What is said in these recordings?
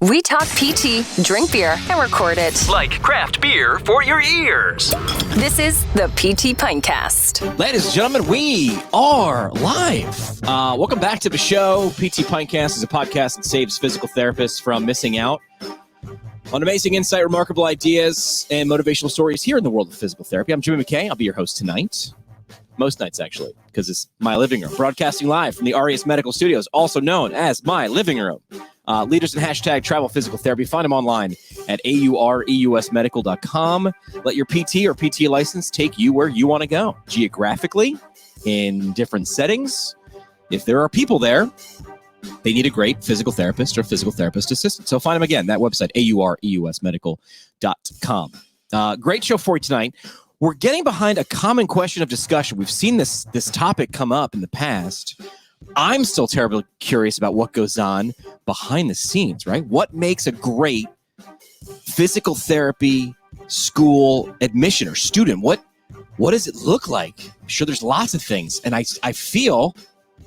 We talk PT, drink beer, and record it. Like craft beer for your ears. This is the PT Pintcast. Ladies and gentlemen, we are live. Welcome back to the show. PT Pintcast is a podcast that saves physical therapists from missing out on amazing insight, remarkable ideas, and motivational stories here in the world of physical therapy. I'm Jimmy McKay. I'll be your host tonight. Most nights, actually, because it's my living room. Broadcasting live from the RES Medical Studios, also known as my living room. Leaders in hashtag travel physical therapy. Find them online at aureusmedical.com. Let your PT or PT license take you where you want to go. Geographically, in different settings. If there are people there, they need a great physical therapist or physical therapist assistant. So find them again, that website, aureusmedical.com. Great show for you tonight. We're getting behind a common question of discussion. We've seen this topic come up in the past. I'm still terribly curious about what goes on behind the scenes, right? What makes a great physical therapy school admission or student? What does it look like? I'm sure there's lots of things. And I feel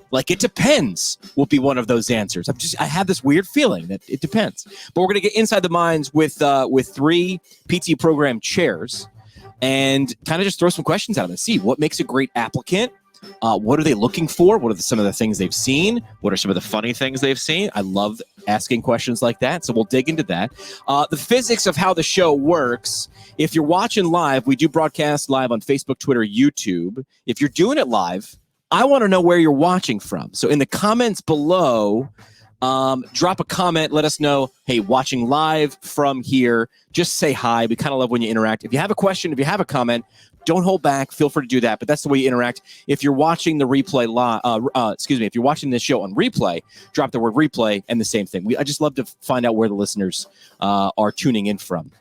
like it depends will be one of those answers. I have this weird feeling that it depends. But we're going to get inside the minds with three PT program chairs and kind of just throw some questions at them and see what makes a great applicant. What are they looking for? What are some of the things they've seen? What are some of the funny things they've seen? I love asking questions like that, so we'll dig into that. The physics of how the show works. If you're watching live, we do broadcast live on Facebook, Twitter, YouTube. If you're doing it live, I want to know where you're watching from. So in the comments below, drop a comment. Let us know, hey, watching live from here. Just say hi. We kind of love when you interact. If you have a question, if you have a comment, don't hold back. Feel free to do that. But that's the way you interact. If you're watching the replay if you're watching this show on replay, drop the word replay and the same thing. I just love to find out where the listeners are tuning in from.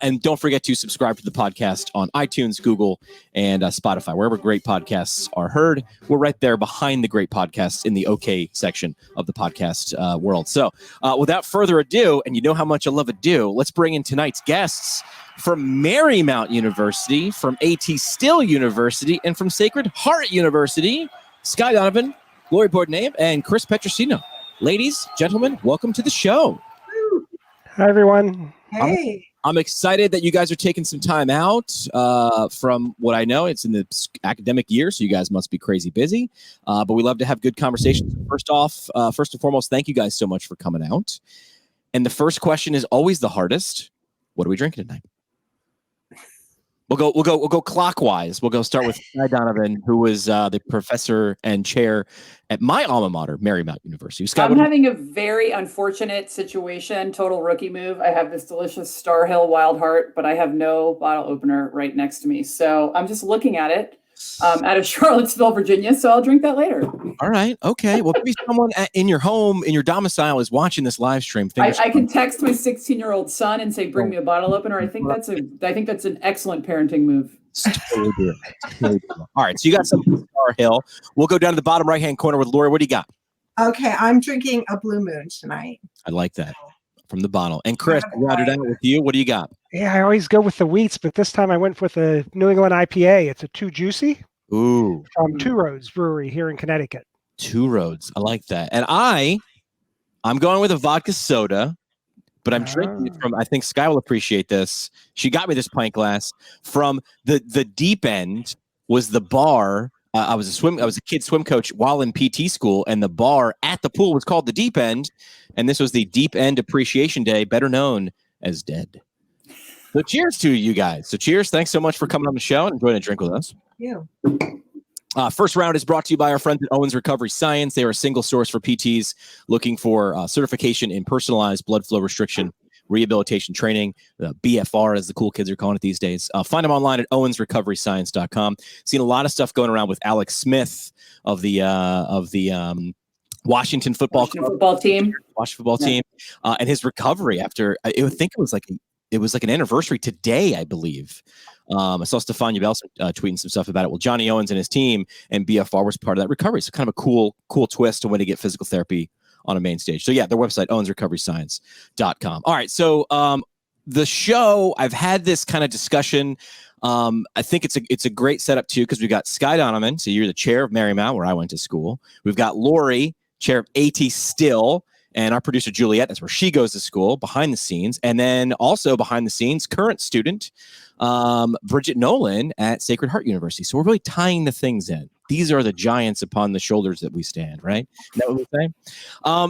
And don't forget to subscribe to the podcast on iTunes, Google, and Spotify. Wherever great podcasts are heard, we're right there behind the great podcasts in the OK section of the podcast world. So without further ado, and you know how much I love ado, let's bring in tonight's guests from Marymount University, from A.T. Still University, and from Sacred Heart University, Skye Donovan, Lori Bordenave, and Chris Petrosino. Ladies, gentlemen, welcome to the show. Hi, everyone. Hey. I'm excited that you guys are taking some time out. From what I know, it's in the academic year, so you guys must be crazy busy. But we love to have good conversations. First and foremost, thank you guys so much for coming out. And the first question is always the hardest. What are we drinking tonight? We'll go clockwise. We'll go start with Skye Donovan, who was the professor and chair at my alma mater, Marymount University. Skye, I'm having a very unfortunate situation, total rookie move. I have this delicious Star Hill Wild Heart, but I have no bottle opener right next to me. So I'm just looking at it out of Charlottesville, Virginia. So I'll drink that later. All right. Okay. Well, maybe someone in your home, in your domicile is watching this live stream. I can text my 16-year-old son and say, bring me a bottle opener. I think that's an excellent parenting move. Totally do. All right. So you got some Star Hill. We'll go down to the bottom right-hand corner with Lori. What do you got? Okay. I'm drinking a Blue Moon tonight. I like that. From the bottle. And Chris, rounded out with you. What do you got? Yeah, I always go with the wheats, but this time I went with a New England IPA. It's a Too Juicy. Ooh. From Two Roads Brewery here in Connecticut. Two Roads. I like that. And I'm going with a vodka soda, but I'm drinking it from, I think Skye will appreciate this. She got me this pint glass from the Deep End was the bar. I was a kid swim coach while in PT school, and the bar at the pool was called the Deep End. And this was the Deep End Appreciation Day, better known as Dead. So cheers to you guys. So cheers. Thanks so much for coming on the show and enjoying a drink with us. You. First round is brought to you by our friends at Owens Recovery Science. They are a single source for PTs looking for certification in personalized blood flow restriction rehabilitation training. BFR, as the cool kids are calling it these days. Find them online at owensrecoveryscience.com. Seen a lot of stuff going around with Alex Smith of the Washington football team, and his recovery after I think it was like an anniversary today, I believe. I saw Stefan Ubelson tweeting some stuff about it. Well, Johnny Owens and his team and BFR was part of that recovery. So kind of a cool twist on when to get physical therapy on a main stage. So yeah, their website, owensrecoveryscience.com. All right. So the show, I've had this kind of discussion. I think it's a great setup too, because we've got Skye Donovan. So you're the chair of Marymount, where I went to school. We've got Lori, chair of AT Still, And our producer, Juliet, that's where she goes to school, behind the scenes. And then also behind the scenes, current student, Bridget Nolan at Sacred Heart University. So we're really tying the things in. These are the giants upon the shoulders that we stand, right? Is that what we're saying?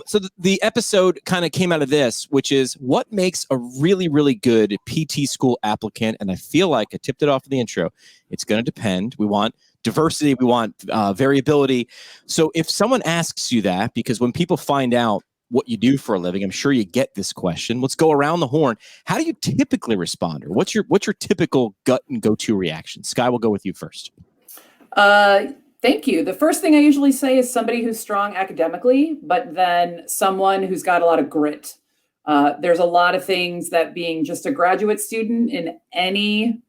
So the episode kind of came out of this, which is what makes a really, really good PT school applicant. And I feel like I tipped it off in the intro. It's going to depend. We want diversity. We want variability. So if someone asks you that, because when people find out what you do for a living, I'm sure you get this question. Let's go around the horn. How do you typically respond? Or what's your typical gut and go-to reaction? Skye, we'll go with you first. Thank you. The first thing I usually say is somebody who's strong academically, but then someone who's got a lot of grit. There's a lot of things that being just a graduate student in any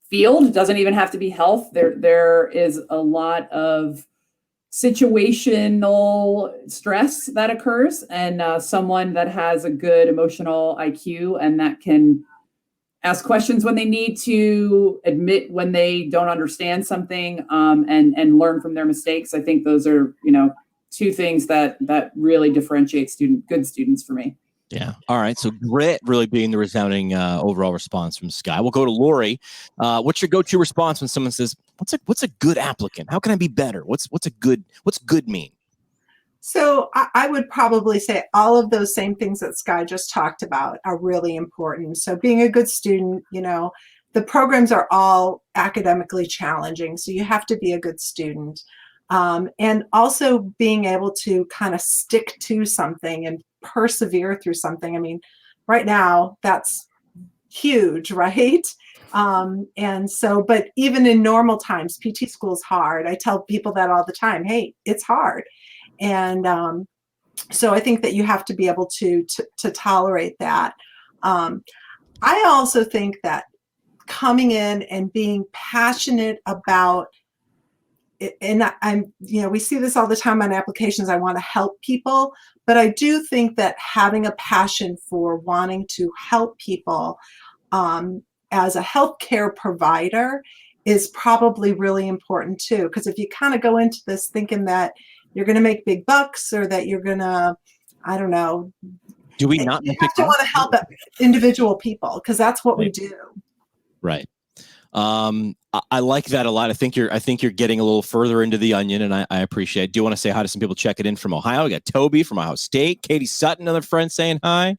field, doesn't even have to be health. There is a lot of situational stress that occurs, and someone that has a good emotional IQ and that can ask questions when they need to, admit when they don't understand something, and learn from their mistakes. I think those are, two things that really differentiate good students for me. Yeah. All right. So grit really being the resounding overall response from Skye. We'll go to Lori. What's your go-to response when someone says, "What's a good applicant? How can I be better? What's good mean?" So I would probably say all of those same things that Skye just talked about are really important. So being a good student, the programs are all academically challenging, so you have to be a good student. And also being able to kind of stick to something and persevere through something. I mean, right now that's huge, right? And so, but even in normal times, PT school is hard. I tell people that all the time. Hey, it's hard. And so I think that you have to be able to tolerate that. I also think that coming in and being passionate about it, and we see this all the time on applications. I want to help people, but I do think that having a passion for wanting to help people as a healthcare provider is probably really important too. Because if you kind of go into this thinking that you're going to make big bucks or that you're going to, I don't know. Do we not? You have to want to help individual people because that's what we do. Right. I like that a lot. I think you're getting a little further into the onion, and I appreciate it. Do you want to say hi to some people checking in from Ohio? We got Toby from Ohio State, Katie Sutton, another friend saying hi.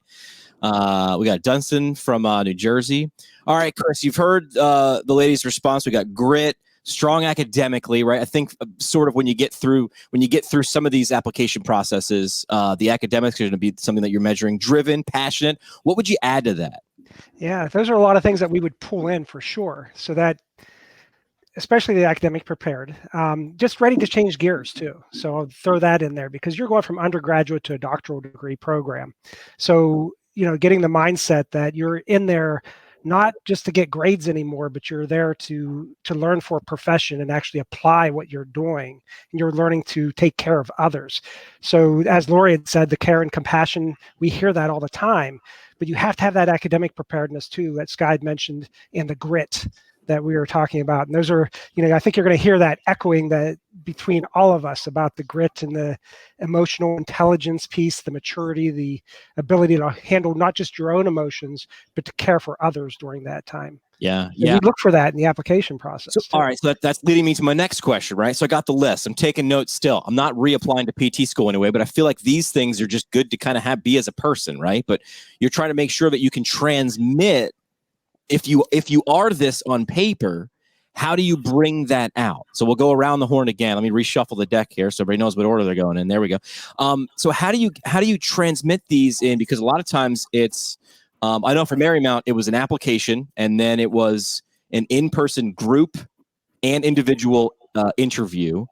We got Dunstan from New Jersey. All right, Chris, you've heard the lady's response. We got grit, strong academically, right? I think sort of when you get through some of these application processes, the academics are going to be something that you're measuring. Driven, passionate. What would you add to that? Yeah, those are a lot of things that we would pull in for sure. So that, especially the academic prepared, just ready to change gears too. So I'll throw that in there because you're going from undergraduate to a doctoral degree program. So, getting the mindset that you're in there not just to get grades anymore, but you're there to learn for a profession and actually apply what you're doing. And you're learning to take care of others. So as Lori had said, the care and compassion, we hear that all the time, but you have to have that academic preparedness too, that Skye had mentioned, and the grit that we were talking about. And those are, I think you're going to hear that echoing that between all of us about the grit and the emotional intelligence piece, the maturity, the ability to handle not just your own emotions, but to care for others during that time. Yeah. And we look for that in the application process. So, all right. So that's leading me to my next question, right? So I got the list. I'm taking notes still. I'm not reapplying to PT school anyway, but I feel like these things are just good to kind of be as a person, right? But you're trying to make sure that you can transmit. If you are this on paper, how do you bring that out? So we'll go around the horn again. Let me reshuffle the deck here so everybody knows what order they're going in. There we go. So how do you transmit these in? Because a lot of times it's, I know for Marymount, it was an application and then it was an in-person group and individual interview.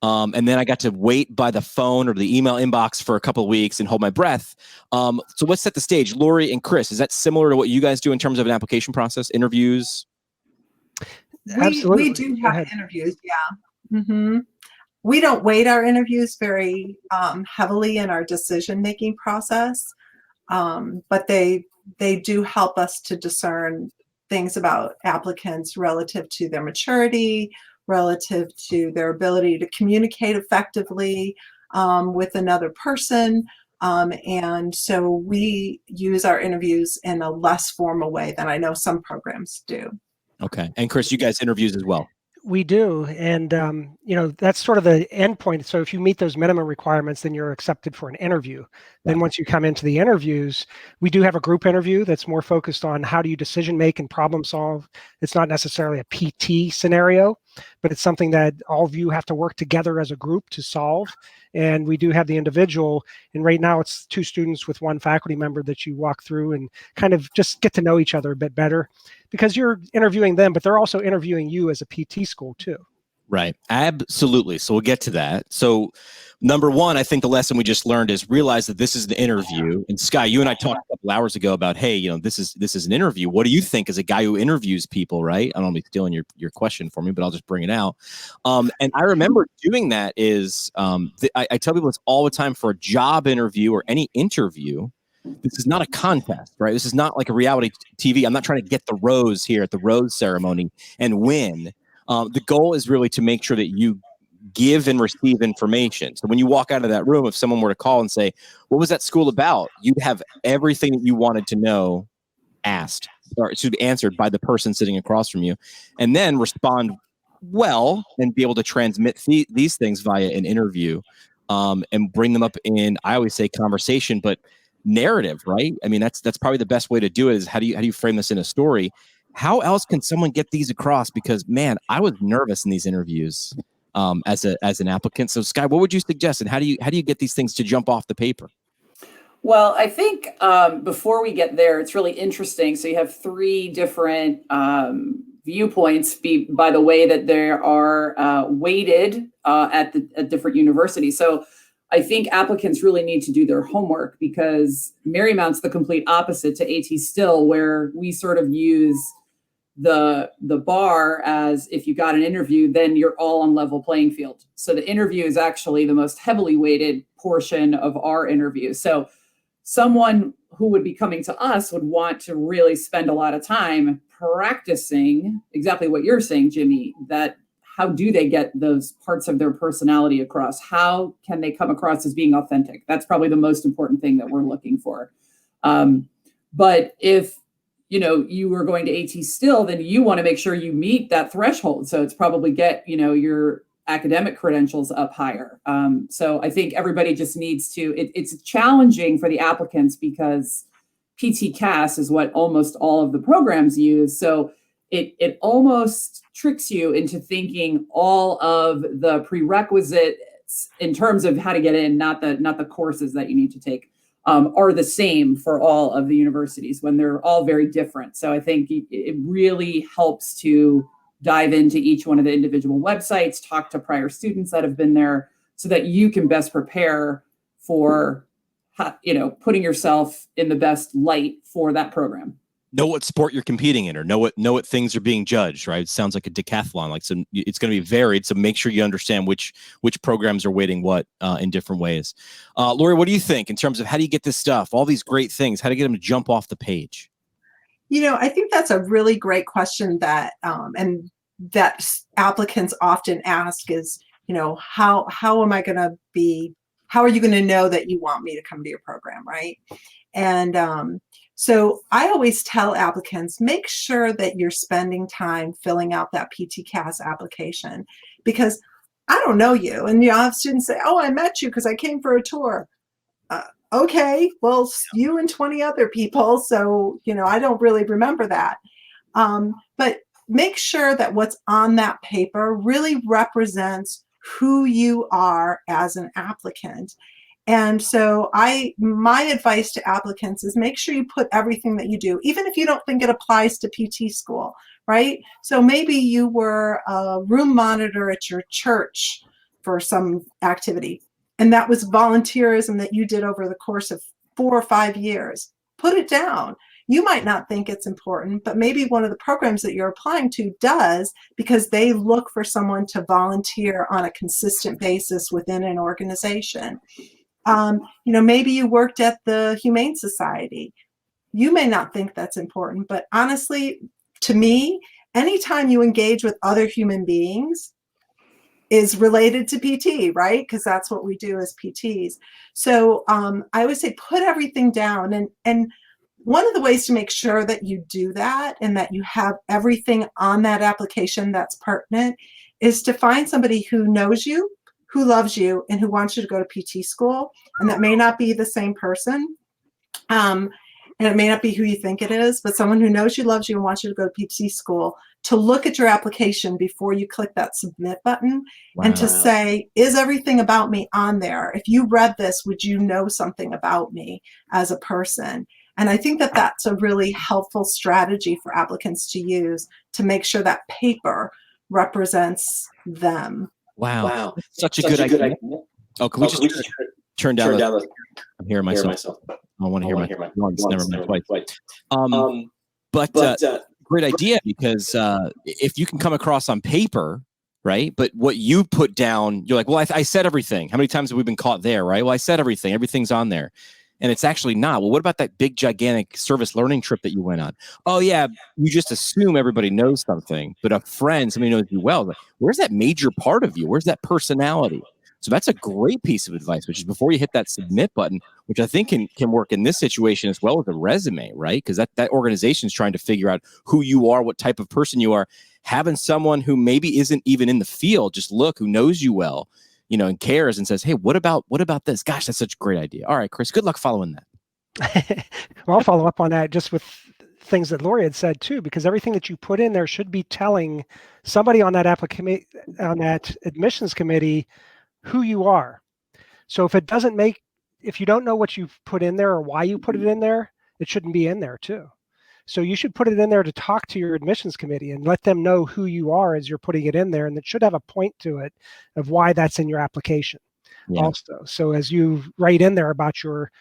And then I got to wait by the phone or the email inbox for a couple of weeks and hold my breath. So let's set the stage. Lori and Chris, is that similar to what you guys do in terms of an application process, interviews? Absolutely. We do have interviews, yeah. Mm-hmm. We don't weight our interviews very heavily in our decision-making process, but they do help us to discern things about applicants relative to their maturity, relative to their ability to communicate effectively with another person. And so we use our interviews in a less formal way than I know some programs do. Okay. And Chris, you guys interviews as well. We do. And, that's sort of the end point. So if you meet those minimum requirements, then you're accepted for an interview. Then once you come into the interviews, we do have a group interview that's more focused on how do you decision make and problem solve. It's not necessarily a PT scenario, but it's something that all of you have to work together as a group to solve. And we do have the individual, and right now it's 2 students with 1 faculty member that you walk through and kind of just get to know each other a bit better, because you're interviewing them, but they're also interviewing you as a PT school too. Right. Absolutely. So we'll get to that. So number one, I think the lesson we just learned is realize that this is an interview. And Skye, you and I talked a couple hours ago about, hey, this is an interview. What do you think as a guy who interviews people, right? I don't want to be stealing your question for me, but I'll just bring it out. And I remember doing that is, I tell people this all the time, for a job interview or any interview, this is not a contest, right? This is not like a reality TV. I'm not trying to get the rose here at the rose ceremony and win. The goal is really to make sure that you give and receive information. So when you walk out of that room, if someone were to call and say, what was that school about? You'd have everything that you wanted to know asked, or should be answered by the person sitting across from you, and then respond well and be able to transmit these things via an interview, and bring them up in, I always say conversation, but narrative, right? I mean, that's probably the best way to do it, is how do you frame this in a story? How else can someone get these across? Because man, I was nervous in these interviews as an applicant. So Skye, what would you suggest, and how do you get these things to jump off the paper? Well, I think before we get there, it's really interesting. So you have 3 different viewpoints by the way that they are weighted at different universities. So I think applicants really need to do their homework, because Marymount's the complete opposite to AT Still, where we sort of use the bar as, if you got an interview, then you're all on level playing field. So the interview is actually the most heavily weighted portion of our interview. So someone who would be coming to us would want to really spend a lot of time practicing exactly what you're saying, Jimmy, that how do they get those parts of their personality across? How can they come across as being authentic? That's probably the most important thing that we're looking for. But if you were going to AT Still, then you want to make sure you meet that threshold. So it's probably get your academic credentials up higher. So I think everybody just needs to. It's challenging for the applicants, because PTCAS is what almost all of the programs use. So it almost tricks you into thinking all of the prerequisites in terms of how to get in, not the courses that you need to take, are the same for all of the universities, when they're all very different. So I think it really helps to dive into each one of the individual websites, talk to prior students that have been there, so that you can best prepare for putting yourself in the best light for that program. Know what sport you're competing in, or know what things are being judged, right? It sounds like a decathlon, so it's going to be varied. So make sure you understand which programs are weighting what in different ways. Lori, what do you think in terms of how do you get this stuff, all these great things, how to get them to jump off the page? I think that's a really great question that that applicants often ask is, how am I going to be? How are you going to know that you want me to come to your program, right? And so I always tell applicants, make sure that you're spending time filling out that PTCAS application, because I don't know you. And I'll have students say, oh, I met you because I came for a tour. Okay, well, you and 20 other people. So, I don't really remember that. But make sure that what's on that paper really represents who you are as an applicant. And so my advice to applicants is make sure you put everything that you do, even if you don't think it applies to PT school, right? So maybe you were a room monitor at your church for some activity, and that was volunteerism that you did over the course of 4 or 5 years. Put it down. You might not think it's important, but maybe one of the programs that you're applying to does, because they look for someone to volunteer on a consistent basis within an organization. Maybe you worked at the Humane Society. You may not think that's important, but honestly, to me, anytime you engage with other human beings, is related to PT, right? Because that's what we do as PTs. So I always say put everything down. And one of the ways to make sure that you do that and that you have everything on that application that's pertinent is to find somebody who knows you, who loves you, and who wants you to go to PT school. And that may not be the same person. And it may not be who you think it is, but someone who knows you, loves you, and wants you to go to PT school, to look at your application before you click that submit button. Wow. And to say, is everything about me on there? If you read this, would you know something about me as a person? And I think that that's a really helpful strategy for applicants to use to make sure that paper represents them. Wow. Such a good idea. Oh, can we just turn down the... I'm hearing myself. I want to hear my once, never mind twice. But great idea, because if you can come across on paper, right? But what you put down, you're like, well, I said everything. How many times have we been caught there, right? Well, I said everything. Everything's on there. And it's actually not. Well, what about that big, gigantic service learning trip that you went on? Oh, yeah, you just assume everybody knows something. But a friend, somebody knows you well. Like, where's that major part of you? Where's that personality? So that's a great piece of advice, which is before you hit that submit button, which I think can work in this situation as well with a resume, right? Because that organization is trying to figure out who you are, what type of person you are. Having someone who maybe isn't even in the field, just who knows you well, and cares and says, hey, what about this? Gosh, that's such a great idea. All right, Chris, good luck following that. Well, I'll follow up on that just with things that Lori had said too, because everything that you put in there should be telling somebody on that admissions committee who you are. So if you don't know what you've put in there or why you put it in there, it shouldn't be in there too. So you should put it in there to talk to your admissions committee and let them know who you are as you're putting it in there. And it should have a point to it of why that's in your application also. So as you write in there about your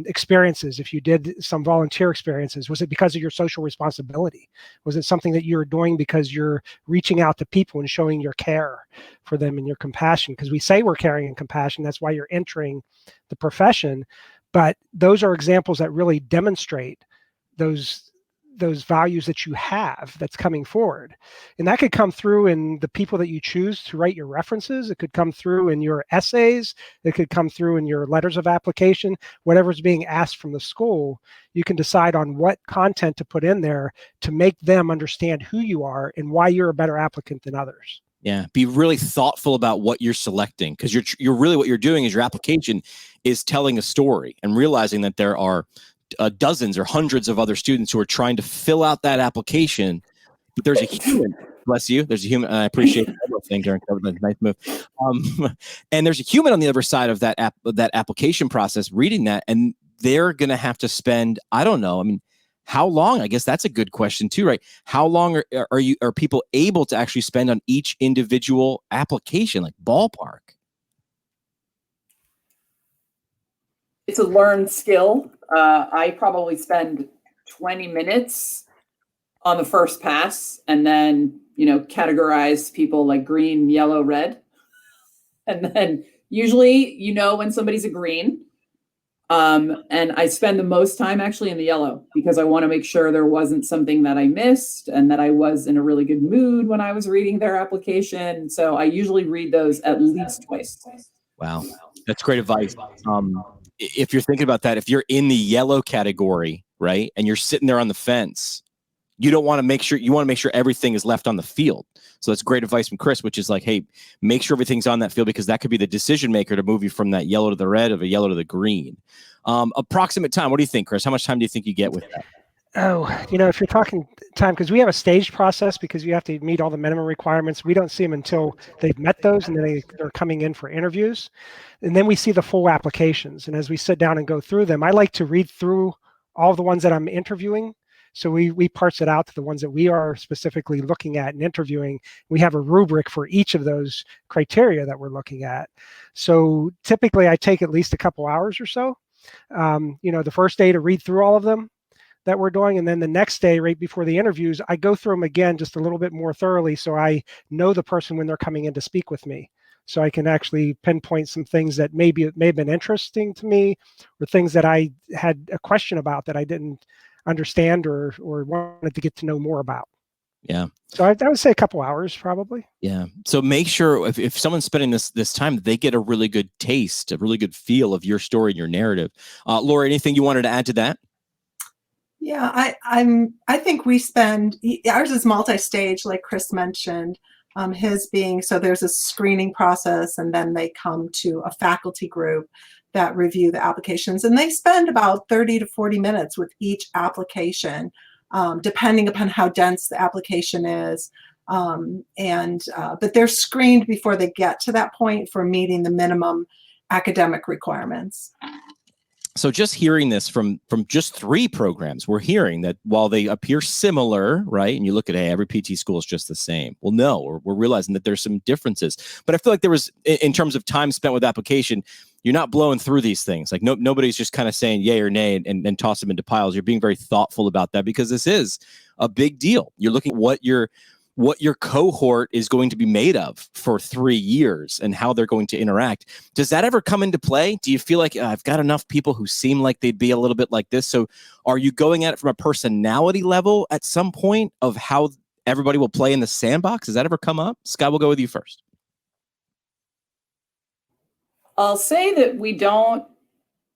experiences, if you did some volunteer experiences, was it because of your social responsibility? Was it something that you're doing because you're reaching out to people and showing your care for them and your compassion? Because we say we're caring and compassion, that's why you're entering the profession. But those are examples that really demonstrate those values that you have that's coming forward. And that could come through in the people that you choose to write your references. It could come through in your essays. It could come through in your letters of application. Whatever's being asked from the school, you can decide on what content to put in there to make them understand who you are and why you're a better applicant than others. Yeah, be really thoughtful about what you're selecting, because you're really, what you're doing is your application is telling a story and realizing that there are dozens or hundreds of other students who are trying to fill out that application, but there's a human. Bless you. There's a human. And I appreciate the thing during COVID. Nice move. And there's a human on the other side of that application process reading that, and they're going to have to spend, I don't know. I mean, how long? I guess that's a good question too, right? How long are people able to actually spend on each individual application, like ballpark? It's a learned skill. I probably spend 20 minutes on the first pass, and then, categorize people like green, yellow, red. And then usually, when somebody's a green. And I spend the most time actually in the yellow, because I want to make sure there wasn't something that I missed and that I was in a really good mood when I was reading their application. So I usually read those at least twice. Wow. That's great advice. If you're thinking about that, if you're in the yellow category, right, and you're sitting there on the fence, you want to make sure everything is left on the field. So that's great advice from Chris, which is like, hey, make sure everything's on that field, because that could be the decision maker to move you from that yellow to the red, or a yellow to the green. Approximate time. What do you think, Chris? How much time do you think you get with that? Oh, if you're talking time, because we have a staged process, because you have to meet all the minimum requirements. We don't see them until they've met those, and then they're coming in for interviews. And then we see the full applications. And as we sit down and go through them, I like to read through all the ones that I'm interviewing. So we parse it out to the ones that we are specifically looking at and interviewing. We have a rubric for each of those criteria that we're looking at. So typically I take at least a couple hours or so, the first day to read through all of them that we're doing. And then the next day, right before the interviews, I go through them again just a little bit more thoroughly, so I know the person when they're coming in to speak with me. So I can actually pinpoint some things that may have been interesting to me, or things that I had a question about that I didn't understand or wanted to get to know more about. Yeah. So I would say a couple hours probably. Yeah. So make sure if someone's spending this time, they get a really good taste, a really good feel of your story and your narrative. Laura, anything you wanted to add to that? Yeah, I think we spend, ours is multi-stage, like Chris mentioned. His being, so there's a screening process, and then they come to a faculty group that review the applications, and they spend about 30 to 40 minutes with each application, depending upon how dense the application is. But they're screened before they get to that point for meeting the minimum academic requirements. So just hearing this from just 3 programs, we're hearing that while they appear similar, right? And you look at, hey, every PT school is just the same. Well, no, we're realizing that there's some differences. But I feel like there was, in terms of time spent with application, you're not blowing through these things. Like nobody's just kind of saying yay or nay and toss them into piles. You're being very thoughtful about that because this is a big deal. You're looking at what your cohort is going to be made of for 3 years and how they're going to interact. Does that ever come into play? Do you feel like I've got enough people who seem like they'd be a little bit like this? So are you going at it from a personality level at some point of how everybody will play in the sandbox? Does that ever come up? Skye, we'll go with you first. I'll say that we don't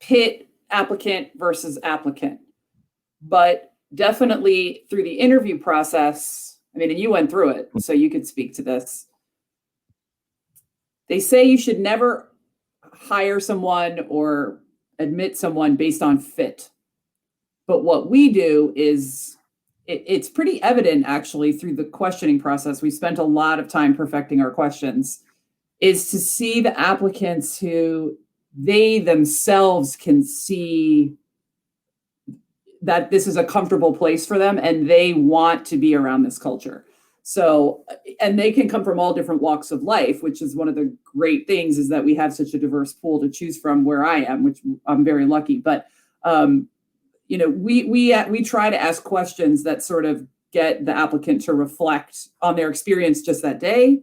pit applicant versus applicant, but definitely through the interview process, I mean, and you went through it, so you could speak to this. They say you should never hire someone or admit someone based on fit. But what we do is, it's pretty evident actually through the questioning process. We spent a lot of time perfecting our questions, is to see the applicants who they themselves can see that this is a comfortable place for them and they want to be around this culture. So, and they can come from all different walks of life, which is one of the great things, is that we have such a diverse pool to choose from where I am, which I'm very lucky. But, we try to ask questions that sort of get the applicant to reflect on their experience just that day,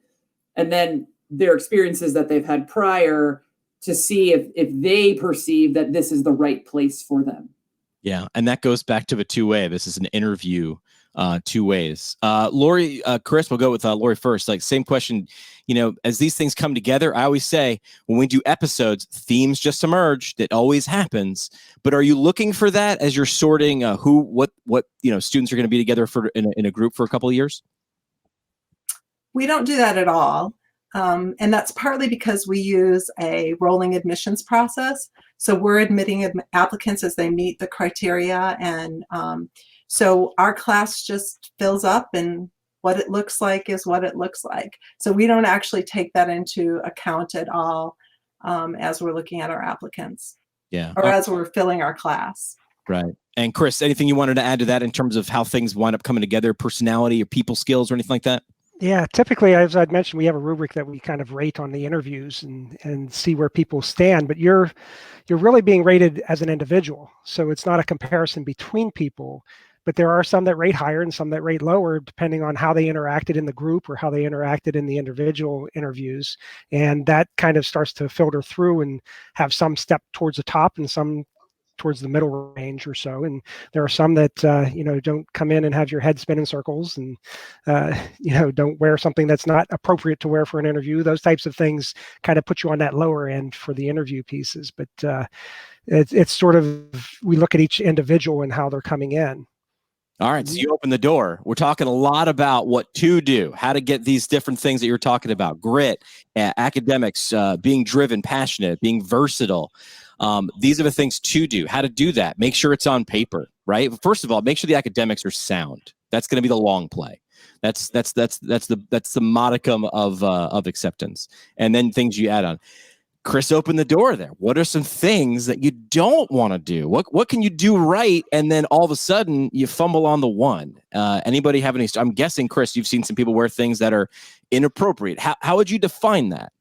and then their experiences that they've had prior, to see if they perceive that this is the right place for them. Yeah, and that goes back to the two-way. This is an interview, 2 ways. Lori, Chris, we'll go with Lori first. Like, same question. As these things come together, I always say when we do episodes, themes just emerge. That always happens. But are you looking for that as you're sorting what students are going to be together for in a group for a couple of years? We don't do that at all. And that's partly because we use a rolling admissions process. So we're admitting applicants as they meet the criteria. And so our class just fills up, and what it looks like is what it looks like. So we don't actually take that into account at all as we're looking at our applicants. Yeah. Or as we're filling our class. Right. And Chris, anything you wanted to add to that in terms of how things wind up coming together, personality or people skills or anything like that? Yeah, typically, as I'd mentioned, we have a rubric that we kind of rate on the interviews and see where people stand, but you're really being rated as an individual. So it's not a comparison between people, but there are some that rate higher and some that rate lower, depending on how they interacted in the group or how they interacted in the individual interviews. And that kind of starts to filter through and have some step towards the top and some towards the middle range or so. And there are some that, don't come in and have your head spin in circles and, don't wear something that's not appropriate to wear for an interview. Those types of things kind of put you on that lower end for the interview pieces. But it's sort of, we look at each individual and how they're coming in. All right. So you open the door. We're talking a lot about what to do, how to get these different things that you're talking about: grit, academics, being driven, passionate, being versatile. These are the things to do, how to do that. Make sure it's on paper, right? First of all, make sure the academics are sound. That's going to be the long play. That's the modicum of acceptance. And then things you add on. Chris opened the door there. What are some things that you don't want to do? What can you do right? And then all of a sudden you fumble on the one. Anybody have any? I'm guessing, Chris, you've seen some people wear things that are inappropriate. How would you define that?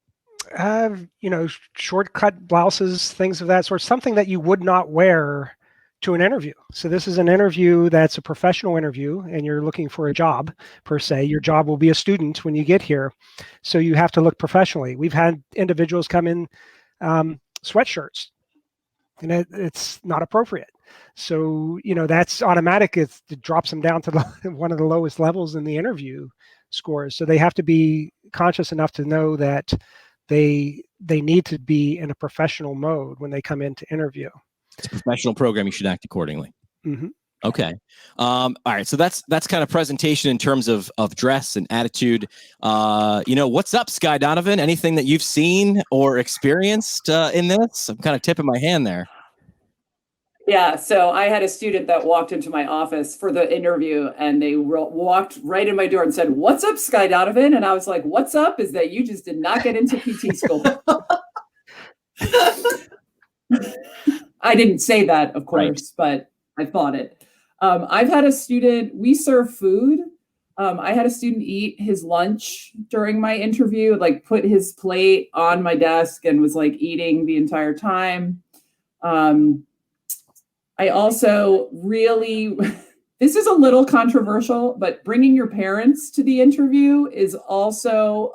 Short-cut blouses, things of that sort, something that you would not wear to an interview. So this is an interview that's a professional interview, and you're looking for a job, per se. Your job will be a student when you get here. So you have to look professionally. We've had individuals come in sweatshirts, and it's not appropriate. So, that's automatic. It drops them down to one of the lowest levels in the interview scores. So they have to be conscious enough to know that they need to be in a professional mode when they come in to interview. It's a professional program. You should act accordingly. Mm-hmm. Okay. All right. So that's kind of presentation in terms of dress and attitude. What's up, Skye Donovan? Anything that you've seen or experienced in this? I'm kind of tipping my hand there. Yeah, so I had a student that walked into my office for the interview, and they walked right in my door and said, "What's up, Skye Donovan?" And I was like, "What's up is that you just did not get into PT school." I didn't say that, of course, but I thought it. I've had a student, we serve food. I had a student eat his lunch during my interview, like put his plate on my desk and was like eating the entire time. I also really, this is a little controversial, but bringing your parents to the interview is also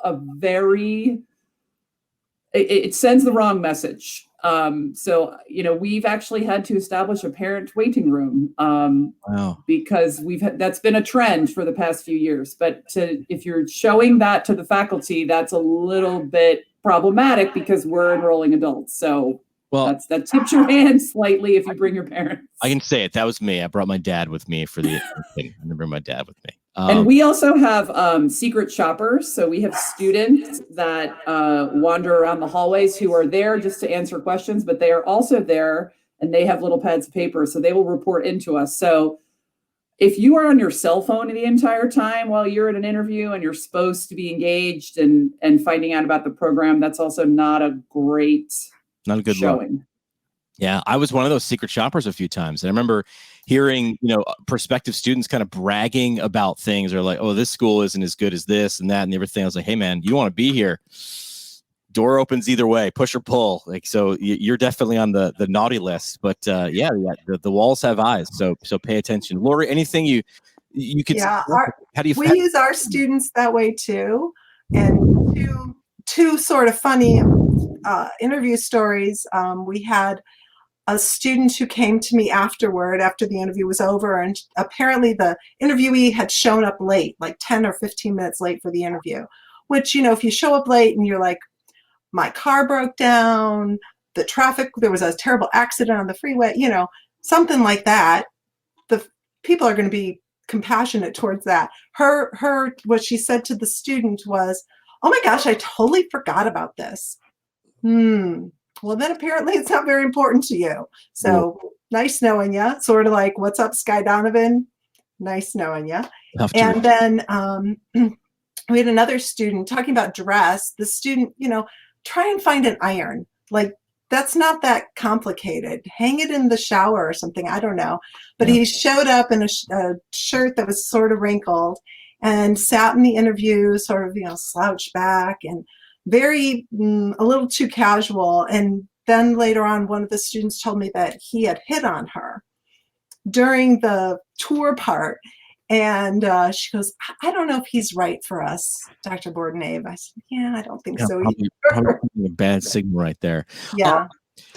it sends the wrong message. So, we've actually had to establish a parent waiting room Wow. because that's been a trend for the past few years. But if you're showing that to the faculty, that's a little bit problematic because we're enrolling adults. So that tips your hand slightly if you bring your parents. I can say it. That was me. I brought my dad with me for the I didn't bring my dad with me. And we also have secret shoppers. So we have students that wander around the hallways who are there just to answer questions, but they are also there and they have little pads of paper. So they will report into us. So if you are on your cell phone the entire time while you're at an interview and you're supposed to be engaged and finding out about the program, that's also not a good showing. Look. Yeah, I was one of those secret shoppers a few times. And I remember hearing, prospective students kind of bragging about things or like, oh, this school isn't as good as this and that and everything. I was like, hey, man, you want to be here. Door opens either way, push or pull. Like, so you're definitely on the naughty list. But the walls have eyes. So pay attention. Lori, anything you could Yeah, we use our students that way too. And two sort of funny interview stories. We had a student who came to me after the interview was over, and apparently the interviewee had shown up late, like 10 or 15 minutes late for the interview, which, if you show up late and you're like, my car broke down, there was a terrible accident on the freeway, something like that, the people are going to be compassionate towards that. What she said to the student was, "Oh my gosh, I totally forgot about this." Well, then apparently it's not very important to you. So nice knowing you. Sort of like, "What's up, Skye Donovan? Nice knowing you." And then we had another student talking about dress. The student, try and find an iron. Like, that's not that complicated. Hang it in the shower or something. I don't know. But he showed up in a shirt that was sort of wrinkled and sat in the interview, sort of, slouched back and very a little too casual. And then later on, one of the students told me that he had hit on her during the tour part. And she goes, "I don't know if he's right for us, Dr. Bordenave." I said, "Yeah, I don't think so probably a bad signal right there." Yeah.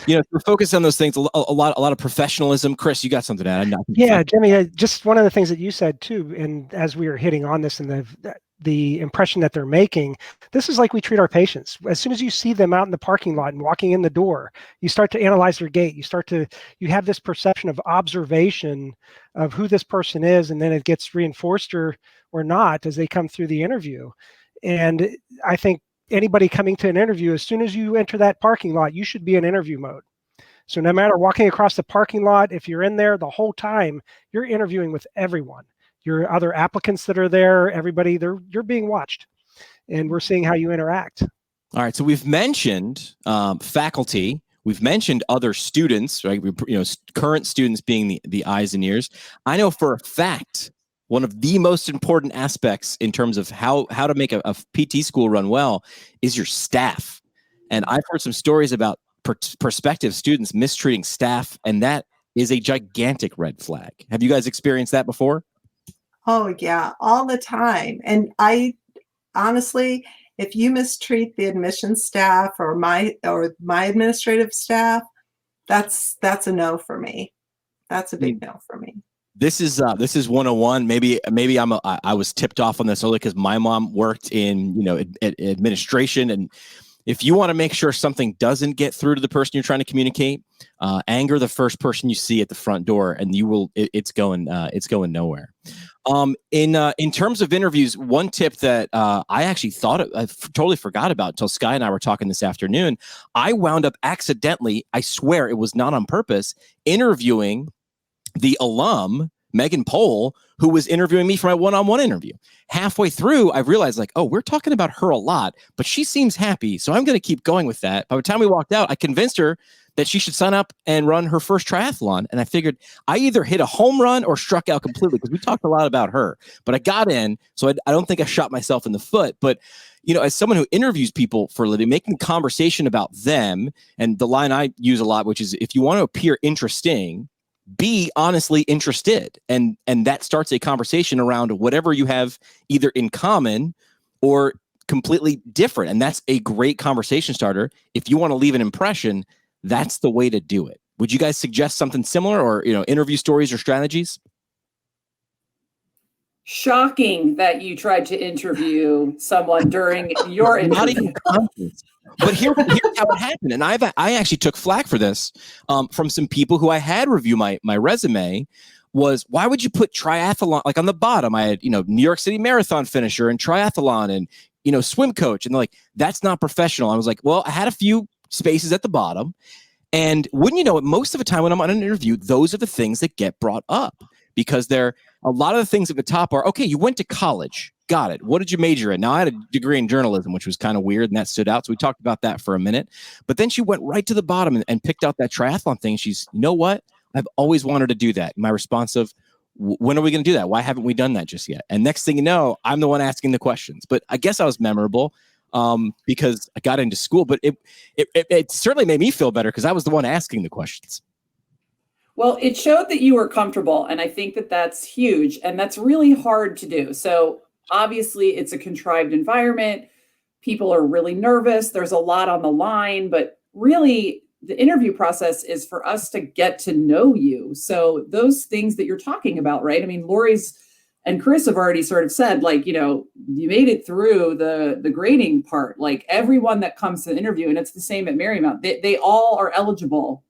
We're focused on those things. A lot of professionalism. Chris, you got something to add? Yeah, Jimmy, just one of the things that you said too, and as we were hitting on this and the impression that they're making, this is like we treat our patients. As soon as you see them out in the parking lot and walking in the door, you start to analyze their gait. You have this perception of observation of who this person is, and then it gets reinforced or not as they come through the interview. And I think anybody coming to an interview, as soon as you enter that parking lot, you should be in interview mode. So no matter walking across the parking lot, if you're in there the whole time, you're interviewing with everyone. Your other applicants that are there, everybody, you're being watched, and we're seeing how you interact. All right. So we've mentioned faculty. We've mentioned other students, right? Current students being the eyes and ears. I know for a fact one of the most important aspects in terms of how to make a PT school run well is your staff. And I've heard some stories about prospective students mistreating staff, and that is a gigantic red flag. Have you guys experienced that before? Oh, yeah, all the time. And I honestly, if you mistreat the admissions staff or my administrative staff, that's a no for me. That's a big no for me. This is 101. Maybe I was tipped off on this early because my mom worked in administration, and if you want to make sure something doesn't get through to the person you're trying to communicate, anger the first person you see at the front door, and you will. It's going nowhere. In terms of interviews, one tip that I actually I totally forgot about until Skye and I were talking this afternoon. I wound up accidentally, I swear it was not on purpose, interviewing the alum, Megan Pohl, who was interviewing me for my one-on-one interview. Halfway through, I realized we're talking about her a lot, but she seems happy, so I'm going to keep going with that. By the time we walked out, I convinced her that she should sign up and run her first triathlon. And I figured I either hit a home run or struck out completely because we talked a lot about her. But I got in, so I don't think I shot myself in the foot. But as someone who interviews people for a living, making conversation about them, and the line I use a lot, which is if you want to appear interesting, be honestly interested. And that starts a conversation around whatever you have either in common or completely different. And that's a great conversation starter. If you want to leave an impression, that's the way to do it. Would you guys suggest something similar, or interview stories or strategies? Shocking that you tried to interview someone during your interview. Not even conscious. But here's how it happened. And I actually took flack for this from some people who I had review my resume. Was, why would you put triathlon, like on the bottom? I had, New York City marathon finisher and triathlon and, swim coach. And they're like, that's not professional. I was like, well, I had a few spaces at the bottom. And wouldn't you know it, most of the time when I'm on an interview, those are the things that get brought up, because a lot of the things at the top are, okay, you went to college. Got it. What did you major in? Now, I had a degree in journalism, which was kind of weird, and that stood out. So we talked about that for a minute. But then she went right to the bottom and picked out that triathlon thing. She's, you know what? I've always wanted to do that. My response of, when are we going to do that? Why haven't we done that just yet? And next thing you know, I'm the one asking the questions. But I guess I was memorable because I got into school. But it certainly made me feel better because I was the one asking the questions. Well, it showed that you were comfortable, and I think that that's huge, and that's really hard to do. So obviously, it's a contrived environment. People are really nervous. There's a lot on the line, but really, the interview process is for us to get to know you. So those things that you're talking about, right? I mean, Lori's and Chris have already sort of said, you made it through the grading part. Like, everyone that comes to the interview, and it's the same at Marymount, they all are eligible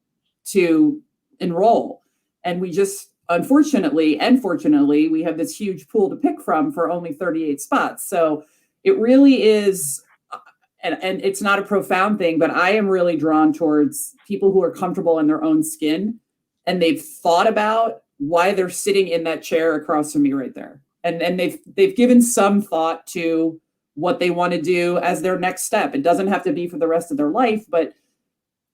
to enroll. And we just, unfortunately and fortunately, we have this huge pool to pick from for only 38 spots. So it really is, and it's not a profound thing, but I am really drawn towards people who are comfortable in their own skin, and they've thought about why they're sitting in that chair across from me right there. And they've given some thought to what they want to do as their next step. It doesn't have to be for the rest of their life, but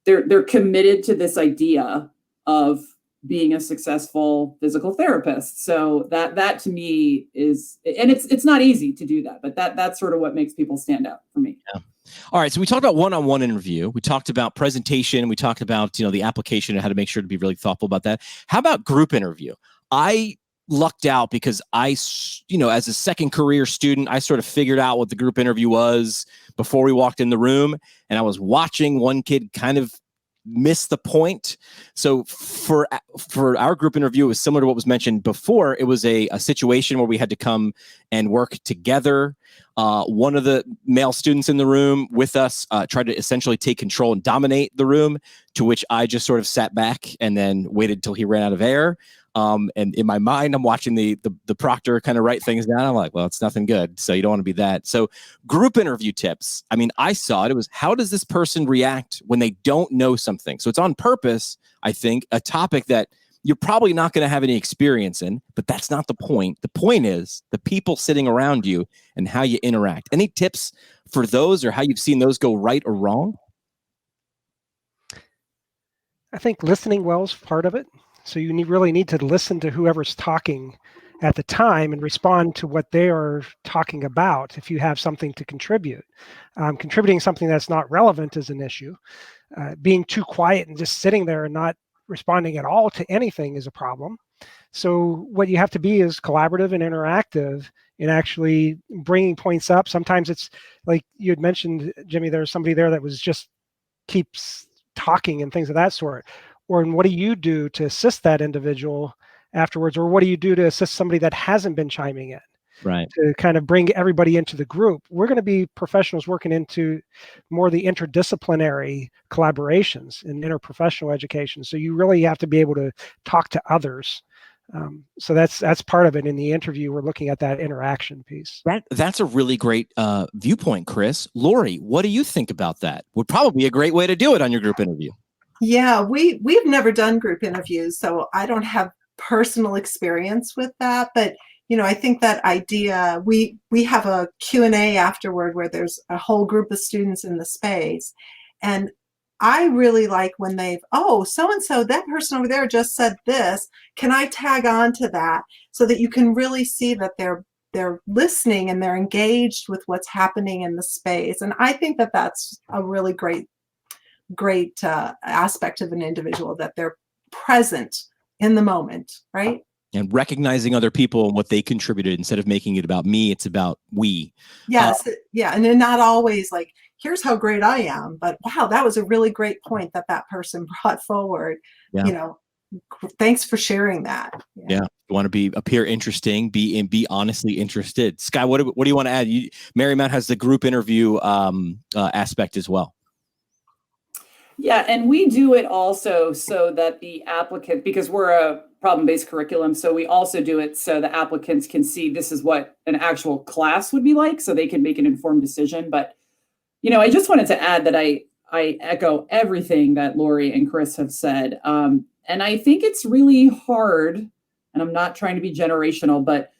they're committed to this idea of being a successful physical therapist. So that to me is, and it's not easy to do that, but that's sort of what makes people stand out for me. Yeah. All right. So we talked about one-on-one interview. We talked about presentation. We talked about, the application and how to make sure to be really thoughtful about that. How about group interview? I lucked out because as a second career student, I sort of figured out what the group interview was before we walked in the room. And I was watching one kid kind of miss the point. So for our group interview, it was similar to what was mentioned before. It was a situation where we had to come and work together. One of the male students in the room with us tried to essentially take control and dominate the room, to which I just sort of sat back and then waited till he ran out of air. And in my mind, I'm watching the proctor kind of write things down. I'm like, well, it's nothing good. So you don't want to be that. So group interview tips. I mean, I saw it. It was, how does this person react when they don't know something? So it's on purpose, I think, a topic that you're probably not going to have any experience in, but that's not the point. The point is the people sitting around you and how you interact. Any tips for those, or how you've seen those go right or wrong? I think listening well is part of it. So you really need to listen to whoever's talking at the time and respond to what they are talking about if you have something to contribute. Contributing something that's not relevant is an issue. Being too quiet and just sitting there and not responding at all to anything is a problem. So what you have to be is collaborative and interactive in actually bringing points up. Sometimes it's like you had mentioned, Jimmy, there's somebody there that was just keeps talking and things of that sort. or what do you do to assist that individual afterwards, or what do you do to assist somebody that hasn't been chiming in? Right. To kind of bring everybody into the group. We're going to be professionals working into more the interdisciplinary collaborations in interprofessional education. So you really have to be able to talk to others. So that's part of it. In the interview, we're looking at that interaction piece. That's a really great viewpoint, Chris. Lori, what do you think about that? Would probably be a great way to do it on your group interview. Yeah, we've never done group interviews, so I don't have personal experience with that, but I think that idea, we have a Q&A afterward where there's a whole group of students in the space. And I really like when so-and-so, that person over there just said this. Can I tag on to that so that you can really see that they're listening and they're engaged with what's happening in the space. And I think that that's a really great aspect of an individual, that they're present in the moment, right? And recognizing other people and what they contributed instead of making it about me, it's about we. Yes. Yeah. And then not always like, here's how great I am, but wow, that was a really great point that person brought forward. Yeah. Thanks for sharing that. Yeah. You want to appear interesting, be honestly interested. Skye, what do you want to add? Marymount has the group interview aspect as well. Yeah, and we do it also so that the applicant, because we're a problem-based curriculum, so we also do it so the applicants can see this is what an actual class would be like, so they can make an informed decision. But, I just wanted to add that I echo everything that Lori and Chris have said. And I think it's really hard, and I'm not trying to be generational, but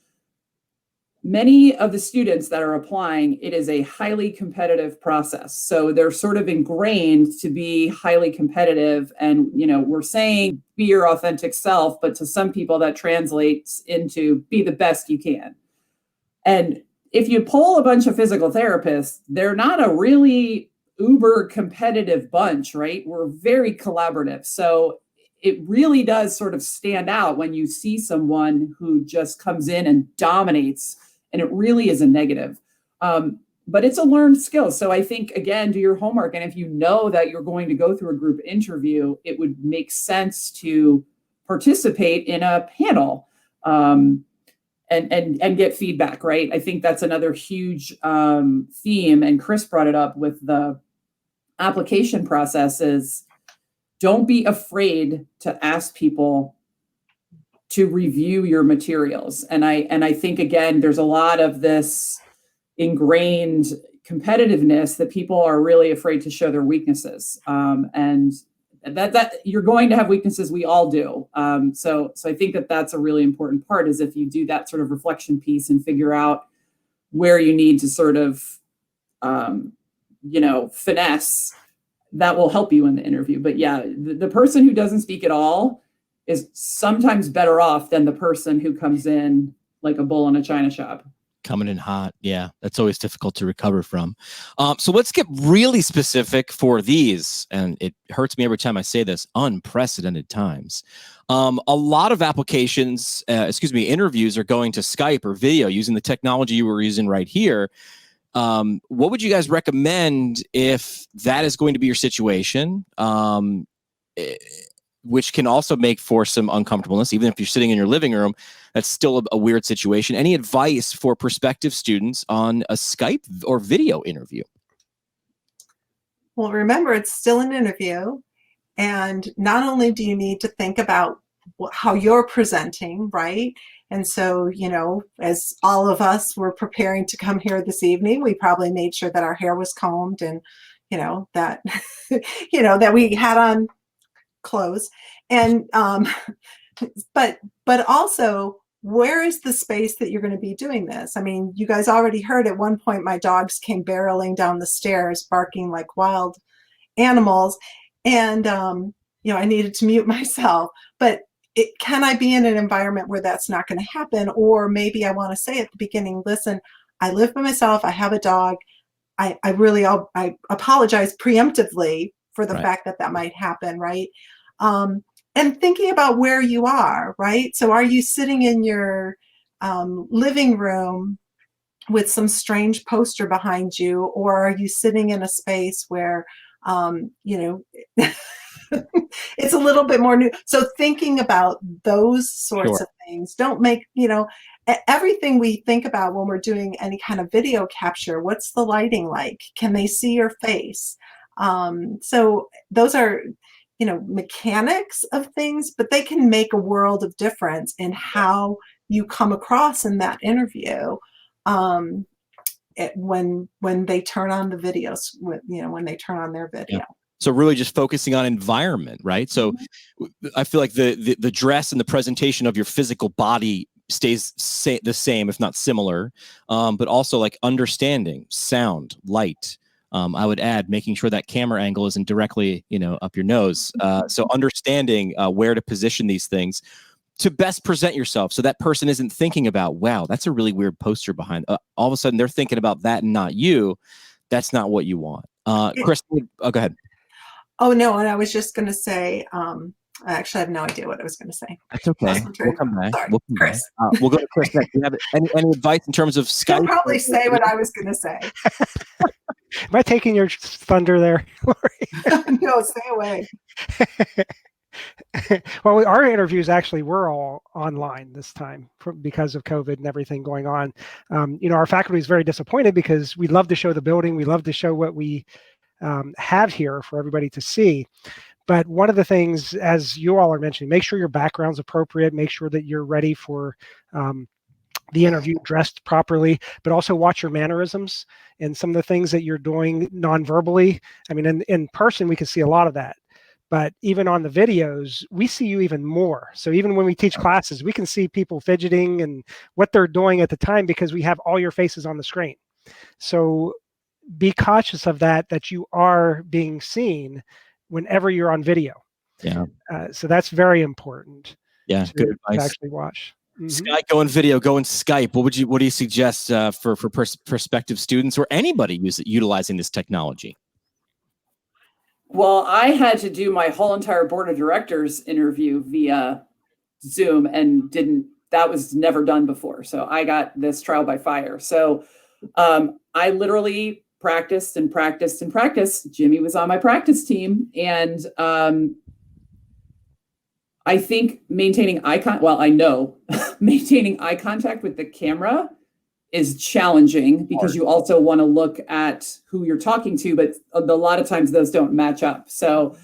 many of the students that are applying, it is a highly competitive process. So they're sort of ingrained to be highly competitive. And, we're saying be your authentic self, but to some people that translates into be the best you can. And if you poll a bunch of physical therapists, they're not a really uber competitive bunch, right? We're very collaborative. So it really does sort of stand out when you see someone who just comes in and dominates. And it really is a negative. But it's a learned skill. So I think, again, do your homework. And if you know that you're going to go through a group interview, it would make sense to participate in a panel and get feedback, right? I think that's another huge theme. And Chris brought it up with the application process is don't be afraid to ask people to review your materials. And I think, again, there's a lot of this ingrained competitiveness that people are really afraid to show their weaknesses. And that you're going to have weaknesses. We all do. So I think that's a really important part is if you do that sort of reflection piece and figure out where you need to sort of, finesse, that will help you in the interview. But yeah, the person who doesn't speak at all is sometimes better off than the person who comes in like a bull in a china shop. Coming in hot. Yeah, that's always difficult to recover from. So let's get really specific for these. And it hurts me every time I say this, unprecedented times. A lot of interviews are going to Skype or video using the technology you were using right here. What would you guys recommend if that is going to be your situation? Which can also make for some uncomfortableness, even if you're sitting in your living room. That's still a weird situation. Any advice for prospective students on a Skype or video interview? Well, remember, it's still an interview. And not only do you need to think about how you're presenting, right? And so, as all of us were preparing to come here this evening, we probably made sure that our hair was combed and, that, that we had on clothes. And but also, where is the space that you're going to be doing this? I mean, you guys already heard at one point my dogs came barreling down the stairs barking like wild animals, and I needed to mute myself. But can I be in an environment where that's not going to happen? Or maybe I want to say at the beginning, listen, I live by myself, I have a dog, I apologize preemptively for the fact that might happen, right? And thinking about where you are, right? So are you sitting in your living room with some strange poster behind you, or are you sitting in a space where, it's a little bit more new. So thinking about those sorts Sure. of things, don't make, everything we think about when we're doing any kind of video capture, what's the lighting like? Can they see your face? So those are, mechanics of things, but they can make a world of difference in how you come across in that interview. When they turn on the videos, when they turn on their video. Yeah. So really just focusing on environment, right? So I feel like the dress and the presentation of your physical body stays the same, if not similar, but also like understanding sound, light. I would add making sure that camera angle isn't directly, up your nose. So understanding where to position these things to best present yourself, so that person isn't thinking about, wow, that's a really weird poster behind. All of a sudden, they're thinking about that and not you. That's not what you want. Chris, go ahead. Oh no, and I was just going to say, I actually have no idea what I was going to say. That's okay. We'll come back. Sorry, We'll come Chris. back. We'll go to Chris next. Do you have any advice in terms of Skype? I'll probably say what I was going to say. Am I taking your thunder there, Lori? No, stay away. Well, our interviews actually were all online this time because of COVID and everything going on. Our faculty is very disappointed because we love to show the building. We love to show what we have here for everybody to see. But one of the things, as you all are mentioning, make sure your background's appropriate, make sure that you're ready for the interview, dressed properly, but also watch your mannerisms and some of the things that you're doing non-verbally. I mean, in person, we can see a lot of that. But even on the videos, we see you even more. So even when we teach classes, we can see people fidgeting and what they're doing at the time because we have all your faces on the screen. So be cautious of that you are being seen whenever you're on video. Yeah. So that's very important. Yeah, good advice. To actually watch. Mm-hmm. Sky, go in video, go in Skype. What do you suggest for prospective students or anybody utilizing this technology? Well, I had to do my whole entire board of directors interview via Zoom and that was never done before. So I got this trial by fire. So I literally practiced and practiced and practiced. Jimmy was on my practice team. And I think maintaining eye contact with the camera is challenging because you also want to look at who you're talking to, but a lot of times those don't match up. So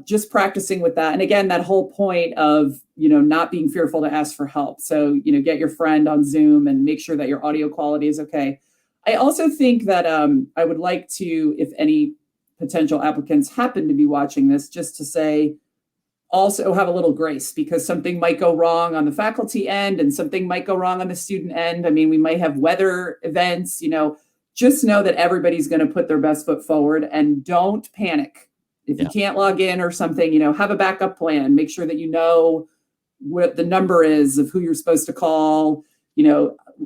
just practicing with that. And again, that whole point of, not being fearful to ask for help. So, get your friend on Zoom and make sure that your audio quality is okay. I also think that I would like to, if any potential applicants happen to be watching this, just to say, also have a little grace because something might go wrong on the faculty end and something might go wrong on the student end. I mean, we might have weather events, just know that everybody's going to put their best foot forward and don't panic. If you can't log in or something, have a backup plan, make sure that you know what the number is of who you're supposed to call.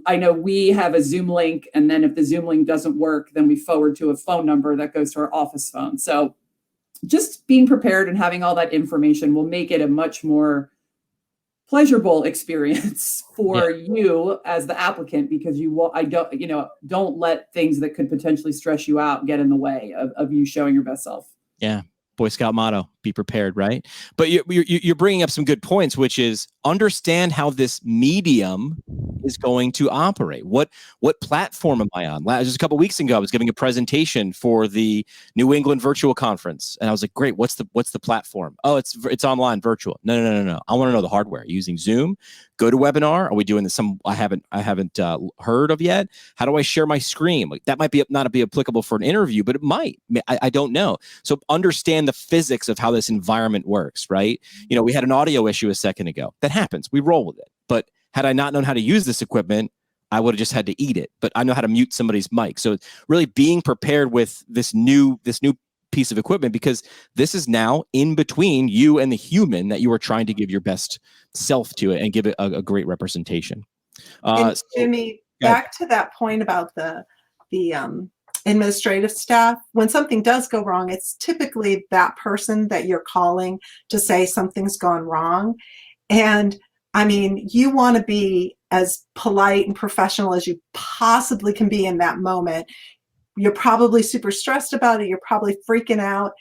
I know we have a Zoom link, and then if the Zoom link doesn't work, then we forward to a phone number that goes to our office phone. So just being prepared and having all that information will make it a much more pleasurable experience for you as the applicant, because don't let things that could potentially stress you out get in the way of you showing your best self. Yeah. Boy Scout motto, be prepared, right? But you're bringing up some good points, which is understand how this medium is going to operate. What platform am I on? Just a couple of weeks ago, I was giving a presentation for the New England Virtual Conference, and I was like, "Great, what's the platform? Oh, it's online, virtual. No. I want to know the hardware. Are you using Zoom? GoToWebinar? Are we doing this? I haven't heard of yet. How do I share my screen? Like that might not be applicable for an interview, but it might. I don't know. So understand the physics of how this environment works, right? We had an audio issue a second ago. That happens. We roll with it. But had I not known how to use this equipment, I would have just had to eat it. But I know how to mute somebody's mic. So really being prepared with this new piece of equipment, because this is now in between you and the human that you are trying to give your best self to it and give it a great representation. And Jimmy, back to that point about the administrative staff, when something does go wrong, it's typically that person that you're calling to say something's gone wrong. And I mean, you want to be as polite and professional as you possibly can be in that moment. You're probably super stressed about it. You're probably freaking out.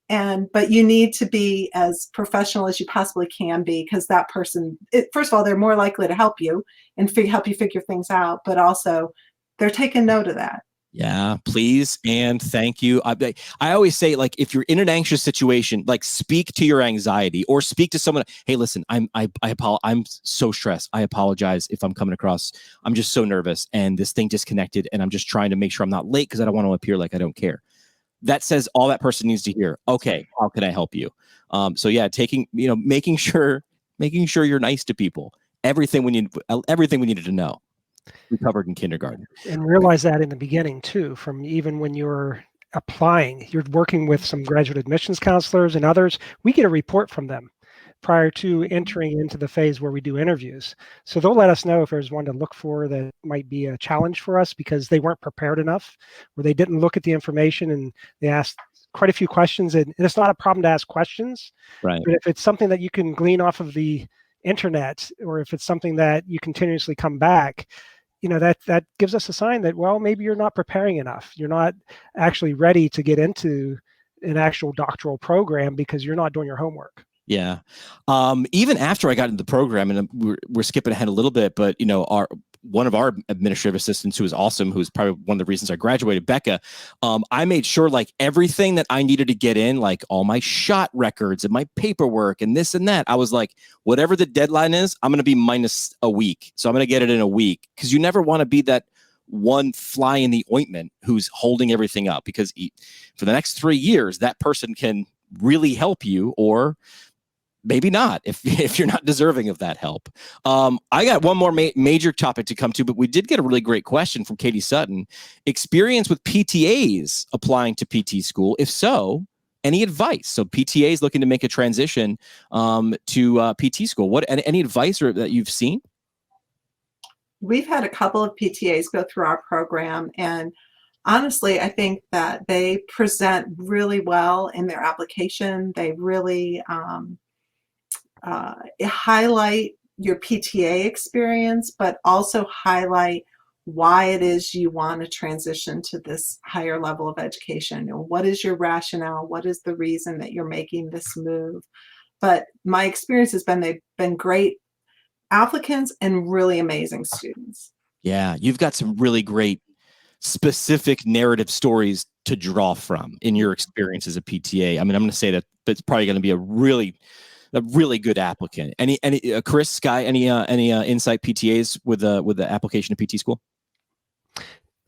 But you need to be as professional as you possibly can be, because that person, first of all, they're more likely to help you and help you figure things out, but also they're taking note of that. Yeah, please and thank you. I always say, like, if you're in an anxious situation, like, speak to your anxiety or speak to someone. Hey, listen, I'm so stressed. I apologize if I'm coming across. I'm just so nervous and this thing disconnected, and I'm just trying to make sure I'm not late because I don't want to appear like I don't care. That says all that person needs to hear. Okay, how can I help you? So yeah, making sure you're nice to people. Everything we needed to know, we covered in kindergarten. And realize that in the beginning too, from even when you're applying, you're working with some graduate admissions counselors and others. We get a report from them prior to entering into the phase where we do interviews. So they'll let us know if there's one to look for that might be a challenge for us because they weren't prepared enough, or they didn't look at the information and they asked quite a few questions. And it's not a problem to ask questions, right? But if it's something that you can glean off of the internet, or if it's something that you continuously come back, that gives us a sign that, well, maybe you're not preparing enough. You're not actually ready to get into an actual doctoral program because you're not doing your homework. Yeah. Even after I got into the program, and we're skipping ahead a little bit, but one of our administrative assistants, who was awesome, who's probably one of the reasons I graduated, Becca, I made sure, like, everything that I needed to get in, like all my shot records and my paperwork and this and that, I was like, whatever the deadline is, I'm going to be minus a week. So I'm going to get it in a week, because you never want to be that one fly in the ointment who's holding everything up, because for the next 3 years, that person can really help you, or maybe not, if you're not deserving of that help. I got one more major topic to come to, but we did get a really great question from Katie Sutton. Experience with PTAs applying to PT school? If so, any advice? So PTAs looking to make a transition to PT school. Any advice that you've seen? We've had a couple of PTAs go through our program, and honestly, I think that they present really well in their application. They really highlight your PTA experience, but also highlight why it is you want to transition to this higher level of education. What is your rationale? What is the reason that you're making this move? But my experience has been they've been great applicants and really amazing students. Yeah, you've got some really great specific narrative stories to draw from in your experience as a PTA. I mean, I'm going to say that it's probably going to be a really good applicant. Any Chris, Skye, any insight PTAs with the application to PT school?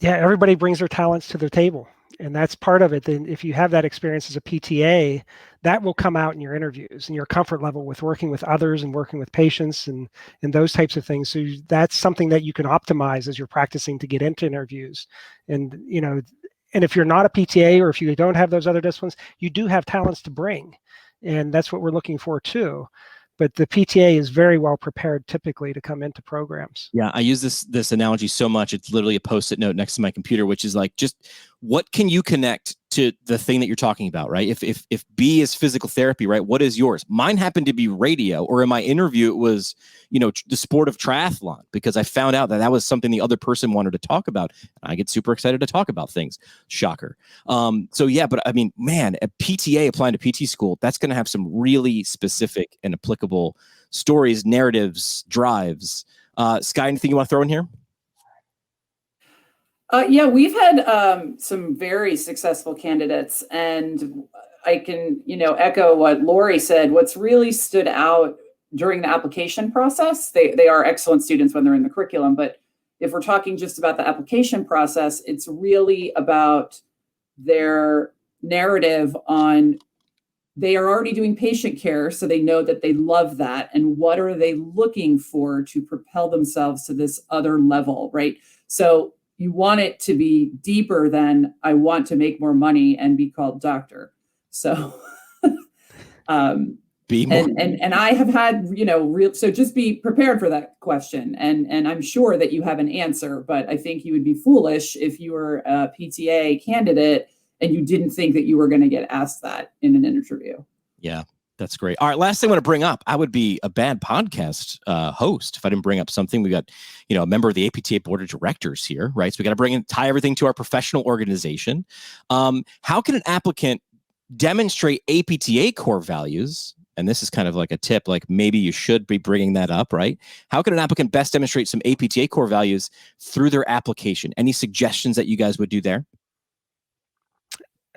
Yeah, everybody brings their talents to the table, and that's part of it. Then if you have that experience as a PTA, that will come out in your interviews and your comfort level with working with others and working with patients and those types of things. So that's something that you can optimize as you're practicing to get into interviews. And and if you're not a PTA, or if you don't have those other disciplines, you do have talents to bring. And that's what we're looking for too. But the PTA is very well prepared typically to come into programs. Yeah, I use this analogy so much. It's literally a Post-it note next to my computer, which is like, just what can you connect to the thing that you're talking about, right? If B is physical therapy, right? What is yours? Mine happened to be radio, or in my interview, it was, the sport of triathlon, because I found out that was something the other person wanted to talk about. I get super excited to talk about things. Shocker. So yeah, but I mean, man, a PTA applying to PT school, that's going to have some really specific and applicable stories, narratives, drives. Skye, anything you want to throw in here? Yeah, we've had some very successful candidates, and I can, echo what Lori said. What's really stood out during the application process, they are excellent students when they're in the curriculum, but if we're talking just about the application process, it's really about their narrative on, they are already doing patient care, so they know that they love that, and what are they looking for to propel themselves to this other level, right? So you want it to be deeper than, I want to make more money and be called doctor. So, and I have had, so just be prepared for that question. And I'm sure that you have an answer, but I think you would be foolish if you were a PTA candidate and you didn't think that you were going to get asked that in an interview. Yeah. That's great. All right. Last thing I want to bring up, I would be a bad podcast host if I didn't bring up something. We got, a member of the APTA board of directors here, right? So we got to tie everything to our professional organization. How can an applicant demonstrate APTA core values, and this is kind of like a tip, like maybe you should be bringing that up, right? How can an applicant best demonstrate some APTA core values through their application? Any suggestions that you guys would do there?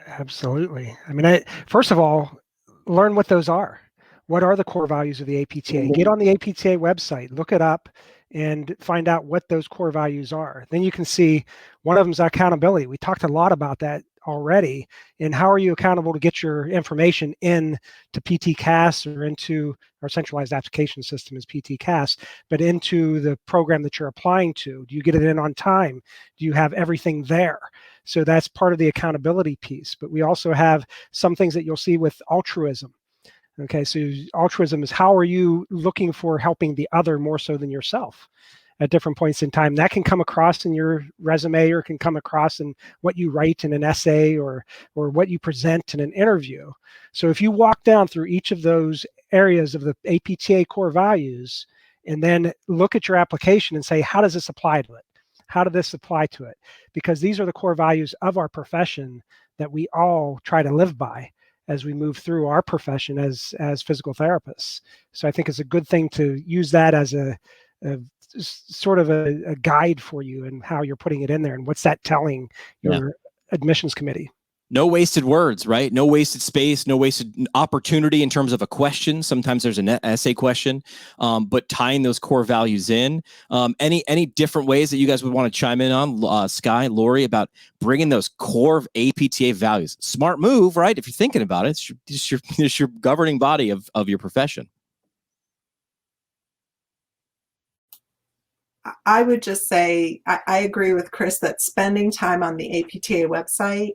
Absolutely. I mean, first of all, learn what those are. What are the core values of the APTA? Get on the APTA website, look it up, and find out what those core values are. Then you can see one of them is accountability. We talked a lot about that already. And how are you accountable to get your information in to PTCAS or into our centralized application system is PTCAS, but into the program that you're applying to? Do you get it in on time? Do you have everything there? So that's part of the accountability piece. But we also have some things that you'll see with altruism. Okay, so altruism is how are you looking for helping the other more so than yourself at different points in time. That can come across in your resume or can come across in what you write in an essay or what you present in an interview. So if you walk down through each of those areas of the APTA core values and then look at your application and say, how does this apply to it? How did this apply to it? Because these are the core values of our profession that we all try to live by as we move through our profession as physical therapists. So I think it's a good thing to use that as a sort of a guide for you and how you're putting it in there and what's that telling your admissions committee. No wasted words, right? No wasted space, no wasted opportunity in terms of a question. Sometimes there's an essay question, but tying those core values in. Any different ways that you guys would want to chime in on, Skye, Lori, about bringing those core APTA values? Smart move, right? If you're thinking about it, it's your governing body of your profession. I would just say, I agree with Chris that spending time on the APTA website,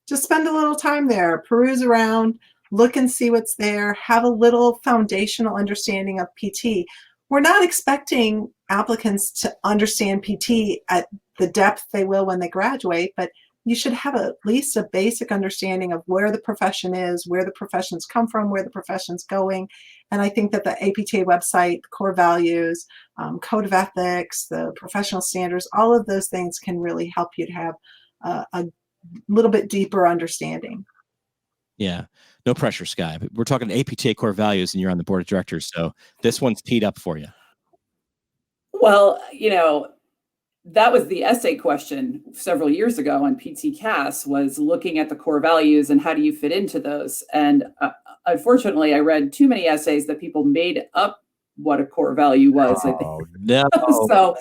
just spend a little time there, peruse around, look and see what's there, have a little foundational understanding of PT. We're not expecting applicants to understand PT at the depth they will when they graduate, but you should have at least a basic understanding of where the profession is, where the professions come from, where the profession's going. And I think that the APTA website, core values, code of ethics, the professional standards, all of those things can really help you to have a little bit deeper understanding. Yeah, no pressure, Skye. But we're talking APTA core values and you're on the board of directors. So this one's teed up for you. Well, that was the essay question several years ago on PTCAS, was looking at the core values and how do you fit into those. And unfortunately, I read too many essays that people made up what a core value was. Oh, no. So,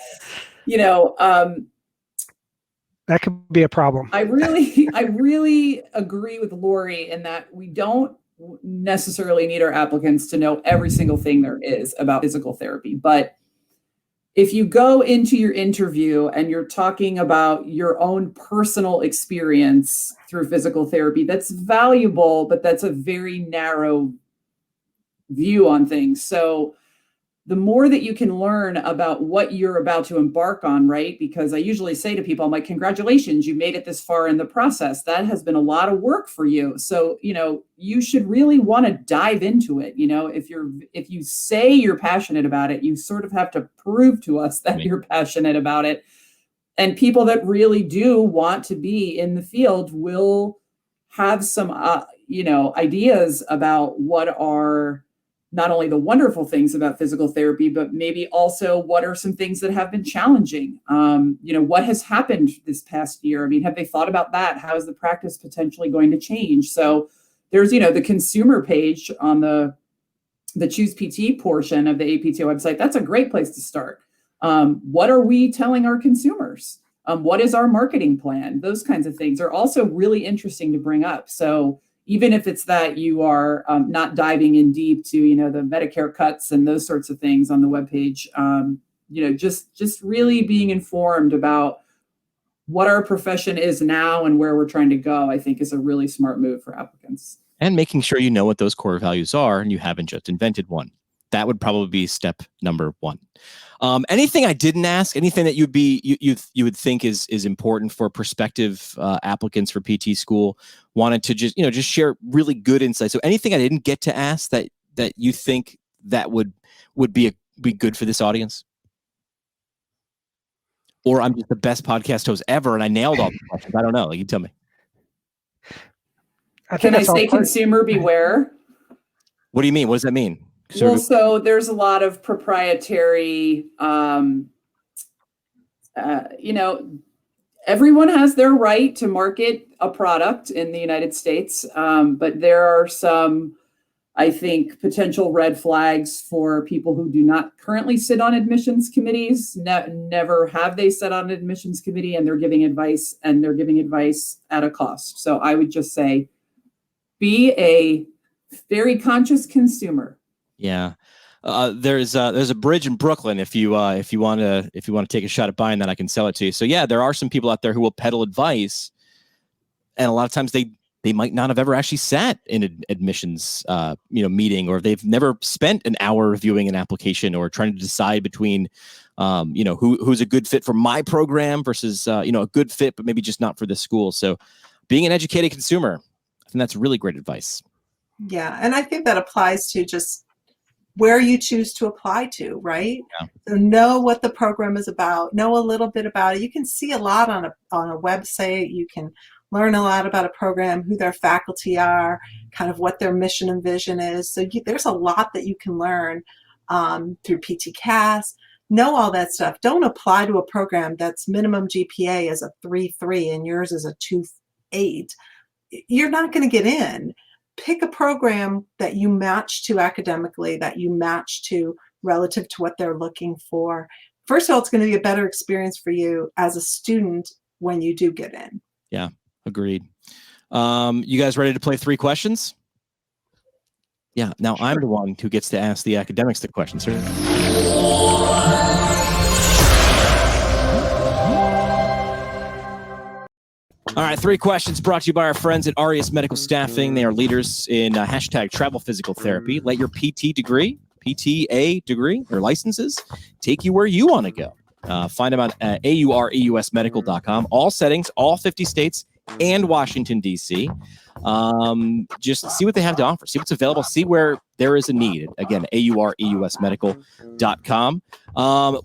that could be a problem. I really agree with Lori in that we don't necessarily need our applicants to know every single thing there is about physical therapy. But if you go into your interview and you're talking about your own personal experience through physical therapy, that's valuable, but that's a very narrow view on things. So the more that you can learn about what you're about to embark on, right? Because I usually say to people, I'm like, congratulations, you made it this far in the process. That has been a lot of work for you. So, you should really want to dive into it. If you say you're passionate about it, you sort of have to prove to us that you're passionate about it. And people that really do want to be in the field will have some, ideas about what are not only the wonderful things about physical therapy, but maybe also what are some things that have been challenging? What has happened this past year? I mean, have they thought about that? How is the practice potentially going to change? So there's, the consumer page on the Choose PT portion of the APTA website. That's a great place to start. What are we telling our consumers? What is our marketing plan? Those kinds of things are also really interesting to bring up. So even if it's that you are not diving in deep to, the Medicare cuts and those sorts of things on the webpage, just really being informed about what our profession is now and where we're trying to go, I think is a really smart move for applicants. And making sure you know what those core values are and you haven't just invented one. That would probably be step number one. Anything I didn't ask, anything that you would think is important for prospective applicants for PT school, wanted to just share really good insight. So anything I didn't get to ask that you think that would be good for this audience? Or I'm just the best podcast host ever and I nailed all the questions. I don't know. You tell me. Can I that's all say part- consumer beware? What do you mean? What does that mean? Well, so there's a lot of proprietary, everyone has their right to market a product in the United States, but there are some, I think, potential red flags for people who do not currently sit on admissions committees. Never have they sat on an admissions committee, and they're giving advice, at a cost. So I would just say, be a very conscious consumer. Yeah. There's a bridge in Brooklyn. If you want to take a shot at buying that, I can sell it to you. So yeah, there are some people out there who will peddle advice, and a lot of times they might not have ever actually sat in an admissions meeting, or they've never spent an hour reviewing an application or trying to decide between who's a good fit for my program versus a good fit but maybe just not for this school. So being an educated consumer, I think that's really great advice. Yeah, and I think that applies to just where you choose to apply to, right? Yeah. So know what the program is about, know a little bit about it. You can see a lot on a website. You can learn a lot about a program, who their faculty are, kind of what their mission and vision is. So there's a lot that you can learn through PTCAS. Know all that stuff. Don't apply to a program that's minimum GPA is a 3.3 and yours is a 2.8. You're not going to get in. Pick a program that you match to academically, that you match to relative to what they're looking for. First of all, it's going to be a better experience for you as a student when you do get in. Yeah, agreed. You guys ready to play 3 questions? Yeah, now sure. I'm the one who gets to ask the academics the questions. All right, 3 questions brought to you by our friends at Arias Medical Staffing. They are leaders in # travel physical therapy. Let your PTA degree, or licenses, take you where you want to go. Find them at aureusmedical.com. All settings, all 50 states, and Washington, D.C. Just see what they have to offer. See what's available. See where there is a need. Again, aureusmedical.com.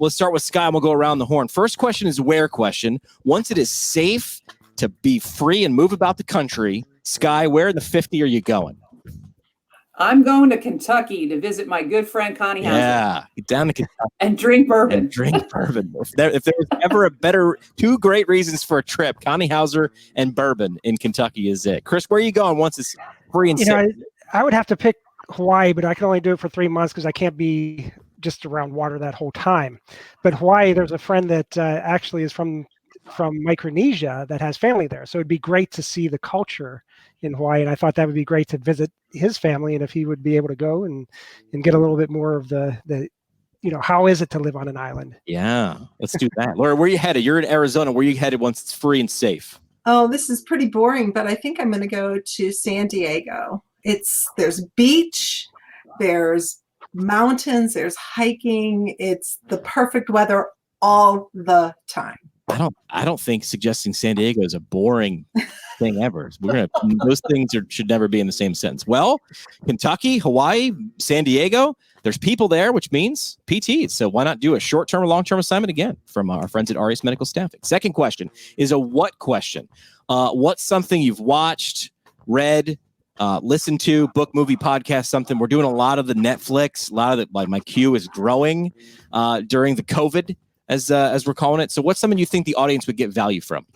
Let's start with Skye, and we'll go around the horn. First question is a where question. Once it is safe to be free and move about the country, Skye, where in the 50 are you going? I'm going to Kentucky to visit my good friend Connie Hauser. Yeah, get down to Kentucky. And drink bourbon. If there was ever a better 2 great reasons for a trip, Connie Hauser and bourbon in Kentucky is it. Chris, where are you going once it's free and safe? I would have to pick Hawaii, but I can only do it for 3 months because I can't be just around water that whole time. But Hawaii, there's a friend that actually is from Micronesia that has family there. So it'd be great to see the culture in Hawaii. And I thought that would be great to visit his family, and if he would be able to go and get a little bit more of the how is it to live on an island? Yeah, let's do that. Laura, where are you headed? You're in Arizona. Where are you headed once it's free and safe? Oh, this is pretty boring, but I think I'm going to go to San Diego. There's beach, there's mountains, there's hiking. It's the perfect weather all the time. I don't think suggesting San Diego is a boring thing ever. Those things should never be in the same sentence. Well, Kentucky, Hawaii, San Diego, there's people there, which means PTs. So why not do a short-term or long-term assignment again from our friends at Arias Medical Staffing? Second question is a what question. What's something you've watched, read, listened to, book, movie, podcast, something? We're doing a lot of the Netflix. A lot of my queue is growing during the COVID, as we're calling it. So what's something you think the audience would get value from?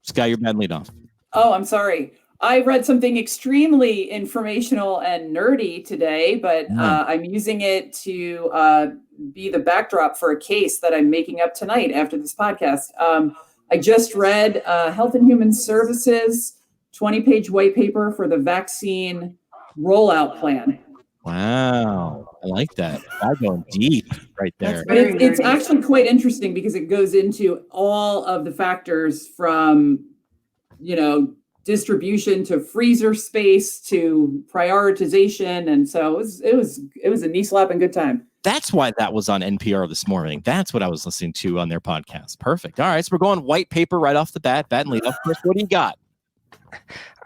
Skye, you're bad lead off. Oh, I'm sorry. I read something extremely informational and nerdy today, but I'm using it to be the backdrop for a case that I'm making up tonight after this podcast. I just read Health and Human Services 20-page white paper for the vaccine rollout plan. Wow, I like that. I'm going deep right there. But it's actually quite interesting because it goes into all of the factors from, distribution to freezer space to prioritization, and so it was a knee slap and good time. That's why that was on NPR this morning. That's what I was listening to on their podcast. Perfect. All right, so we're going white paper right off the bat. Bat and lead off. Chris, what do you got?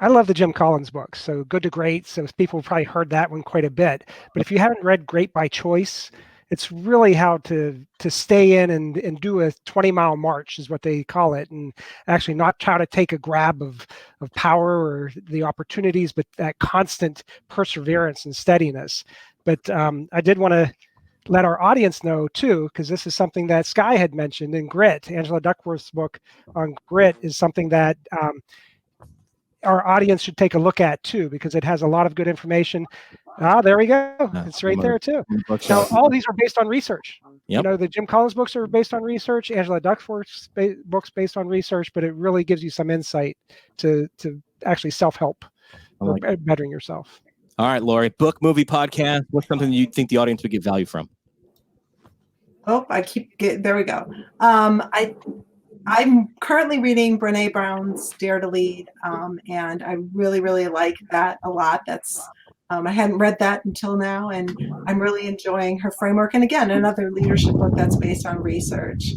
I love the Jim Collins books. So Good to Great. So people have probably heard that one quite a bit. But if you haven't read Great by Choice, it's really how to stay in and do a 20-mile march is what they call it, and actually not try to take a grab of power or the opportunities, but that constant perseverance and steadiness. But I did want to let our audience know too, because this is something that Skye had mentioned in Grit. Angela Duckworth's book on grit is something that our audience should take a look at too, because it has a lot of good information. There we go. It's right there too. Now, all these are based on research. Yep. You know, the Jim Collins books are based on research, Angela Duckworth's books based on research, but it really gives you some insight to actually self-help or bettering yourself. All right, Lori, book, movie, podcast. What's something you think the audience would get value from? Oh, there we go. I'm currently reading Brene Brown's Dare to Lead, and I really, really like that a lot. I hadn't read that until now, and I'm really enjoying her framework. And again, another leadership book that's based on research.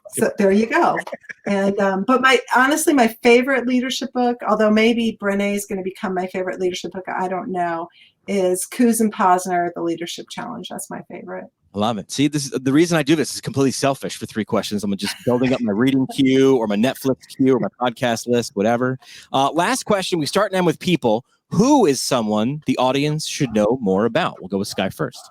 So there you go. And but honestly, my favorite leadership book, although maybe Brene is going to become my favorite leadership book, I don't know, is Coos and Posner, The Leadership Challenge. That's my favorite. I love it. See, this is the reason I do this is completely selfish for 3 questions. I'm just building up my reading queue or my Netflix queue or my podcast list, whatever. Last question. We start now with people. Who is someone the audience should know more about? We'll go with Skye first.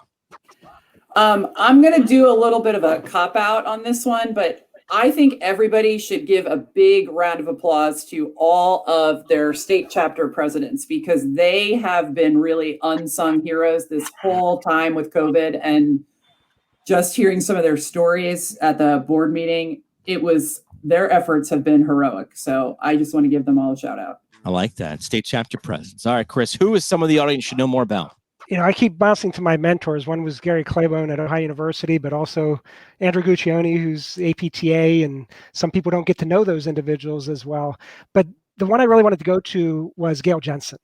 I'm going to do a little bit of a cop-out on this one, but I think everybody should give a big round of applause to all of their state chapter presidents, because they have been really unsung heroes this whole time with COVID. And just hearing some of their stories at the board meeting, their efforts have been heroic. So I just want to give them all a shout out. I like that. State chapter presidents. All right, Chris, who is someone the audience should know more about? You know, I keep bouncing to my mentors. One was Gary Claiborne at Ohio University, but also Andrew Guccione, who's APTA, and some people don't get to know those individuals as well. But the one I really wanted to go to was Gail Jensen.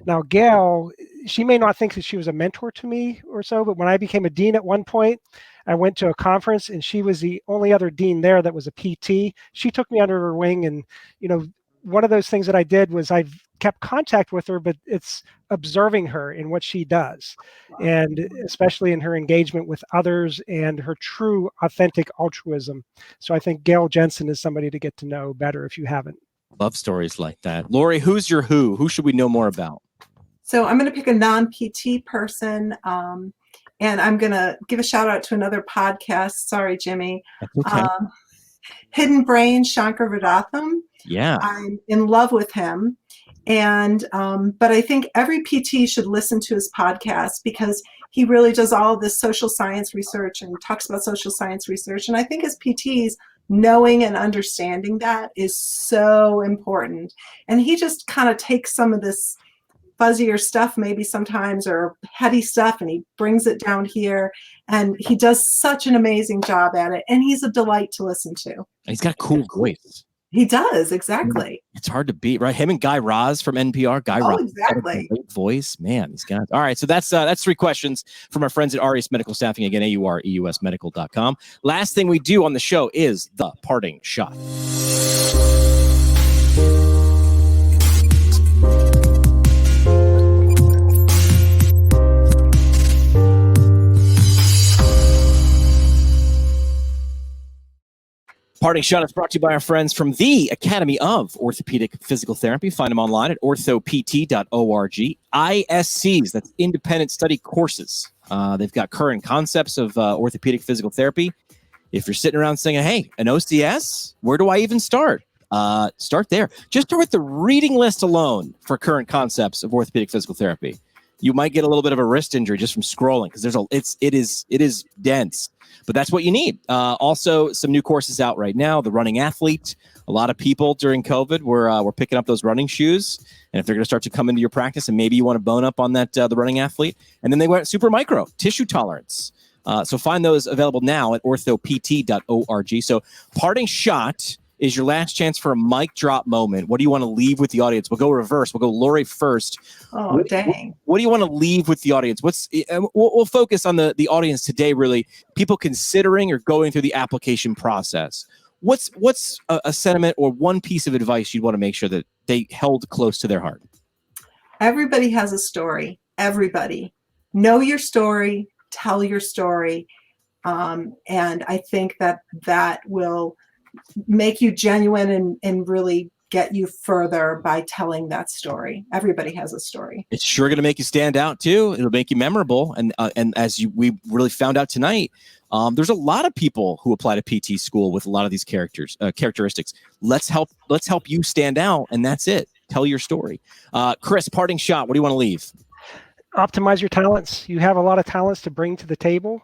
Now, Gail, she may not think that she was a mentor to me or so, but when I became a dean at one point, I went to a conference and she was the only other dean there that was a PT. She took me under her wing, and, you know, one of those things that I did was I've kept contact with her, but it's observing her in what she does, and especially in her engagement with others and her true, authentic altruism. So I think Gail Jensen is somebody to get to know better if you haven't. Love stories like that. Lori, who's your who? Who should we know more about? So I'm going to pick a non-PT person, and I'm going to give a shout out to another podcast. Sorry, Jimmy. That's okay. Hidden Brain, Shankar Vedantam. Yeah. I'm in love with him. And, but I think every PT should listen to his podcast, because he really does all of this social science research and talks about social science research. And I think as PTs, knowing and understanding that is so important. And he just kind of takes some of this fuzzier stuff maybe sometimes, or heady stuff, and he brings it down here, and he does such an amazing job at it, and he's a delight to listen to. And he's got a cool voice. He does, exactly. It's hard to beat, right? Him and Guy Raz from NPR. Guy Raz, exactly. Great voice, man. These guys. All right, so that's 3 questions from our friends at Aureus Medical Staffing. Again, aureusmedical.com. Last thing we do on the show is the parting shot. Parting Shot is brought to you by our friends from the Academy of Orthopedic Physical Therapy. Find them online at orthopt.org. ISCs, that's independent study courses. They've got current concepts of orthopedic physical therapy. If you're sitting around saying, hey, an OCS, where do I even start? Start there. Just start with the reading list alone for current concepts of orthopedic physical therapy. You might get a little bit of a wrist injury just from scrolling, because it is dense. But that's what you need. Also, some new courses out right now. The Running Athlete. A lot of people during COVID were picking up those running shoes. And if they're going to start to come into your practice, and maybe you want to bone up on that, the Running Athlete. And then they went super micro, tissue tolerance. So find those available now at orthopt.org. So parting shot is your last chance for a mic drop moment. What do you want to leave with the audience? We'll go reverse. We'll go Lori first. Oh, dang. What do you want to leave with the audience? We'll focus on the audience today, really. People considering or going through the application process. What's a sentiment or one piece of advice you'd want to make sure that they held close to their heart? Everybody has a story. Everybody. Know your story. tell your story. And I think that will make you genuine and really get you further by telling that story. Everybody has a story. It's sure going to make you stand out too. It'll make you memorable. And as we really found out tonight, there's a lot of people who apply to PT school with a lot of these characteristics. Let's help you stand out, and that's it. Tell your story. Chris, parting shot. What do you want to leave? Optimize your talents. You have a lot of talents to bring to the table.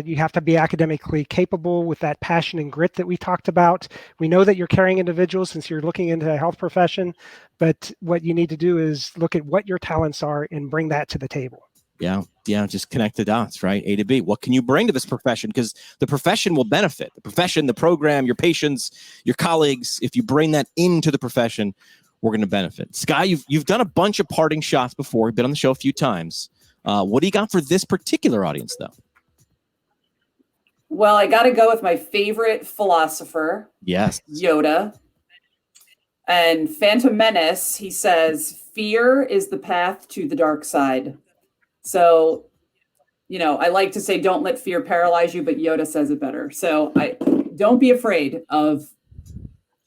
You have to be academically capable with that passion and grit that we talked about. We know that you're caring individuals since you're looking into a health profession, but what you need to do is look at what your talents are and bring that to the table. Yeah. Just connect the dots, right? A to B. What can you bring to this profession? Because the profession will benefit. The profession, the program, your patients, your colleagues. If you bring that into the profession, we're going to benefit. Skye, you've done a bunch of parting shots before. You've been on the show a few times. What do you got for this particular audience, though? Well, I got to go with my favorite philosopher. Yes. Yoda. And Phantom Menace, he says, fear is the path to the dark side. So, I like to say, don't let fear paralyze you, but Yoda says it better. So don't be afraid of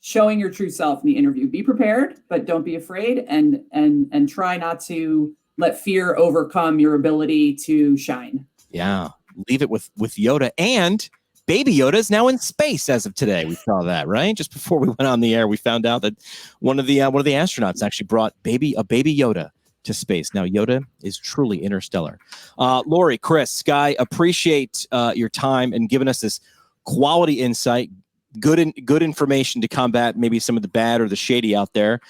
showing your true self in the interview. Be prepared, but don't be afraid, and try not to let fear overcome your ability to shine. Yeah. Leave it with Yoda. And Baby Yoda is now in space as of today. We saw that, right? Just before we went on the air, we found out that one of the astronauts actually brought a baby Yoda to space. Now Yoda is truly interstellar. Lori, Chris, Skye, appreciate your time and giving us this quality insight. Good information to combat maybe some of the bad or the shady out there.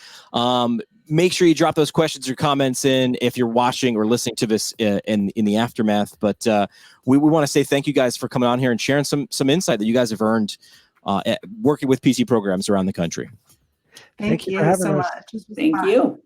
Make sure you drop those questions or comments in if you're watching or listening to this in the aftermath. But we want to say thank you guys for coming on here and sharing some insight that you guys have earned working with PT programs around the country. Thank you so much. Thank you.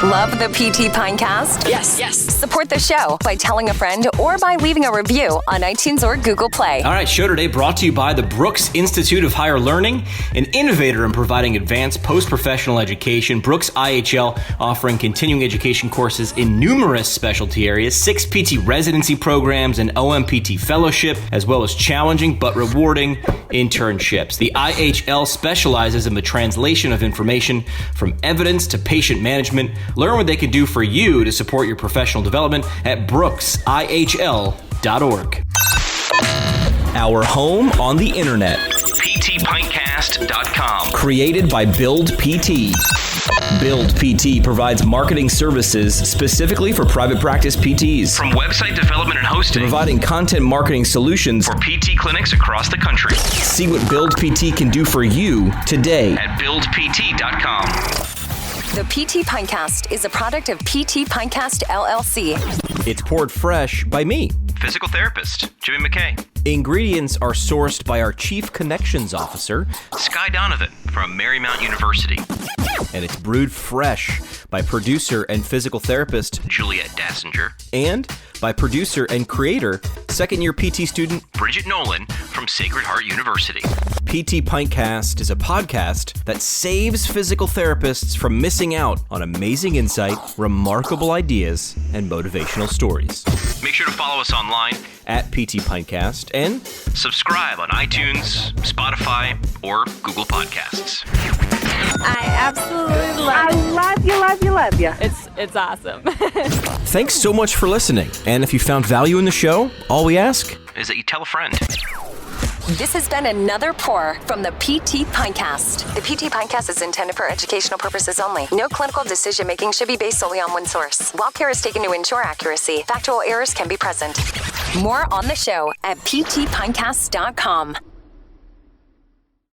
Love the PT Pinecast? Yes. Support the show by telling a friend or by leaving a review on iTunes or Google Play. All right, show today brought to you by the Brooks Institute of Higher Learning, an innovator in providing advanced post-professional education. Brooks IHL offering continuing education courses in numerous specialty areas, 6 PT residency programs, and OMPT fellowship, as well as challenging but rewarding internships. The IHL specializes in the translation of information from evidence to patient management. Learn what they can do for you to support your professional development at brooksihl.org. Our home on the internet. PTPintcast.com. Created by Build PT. Build PT provides marketing services specifically for private practice PTs. From website development and hosting to providing content marketing solutions for PT clinics across the country. See what Build PT can do for you today at buildpt.com. The PT Pinecast is a product of PT Pinecast LLC. It's poured fresh by me, physical therapist Jimmy McKay. Ingredients are sourced by our Chief Connections Officer, Skye Donovan from Marymount University. And it's brewed fresh by producer and physical therapist Juliet Dassinger. And by producer and creator, second-year PT student Bridget Nolan from Sacred Heart University. PT Pintcast is a podcast that saves physical therapists from missing out on amazing insight, remarkable ideas, and motivational stories. Make sure to follow us online at PT Pintcast and subscribe on iTunes, Spotify, or Google Podcasts. I absolutely love it. Love you. It's awesome. Thanks so much for listening. And if you found value in the show, all we ask is that you tell a friend. This has been another pour from the PT Pinecast. The PT Pinecast is intended for educational purposes only. No clinical decision-making should be based solely on one source. While care is taken to ensure accuracy, factual errors can be present. More on the show at ptpinecast.com.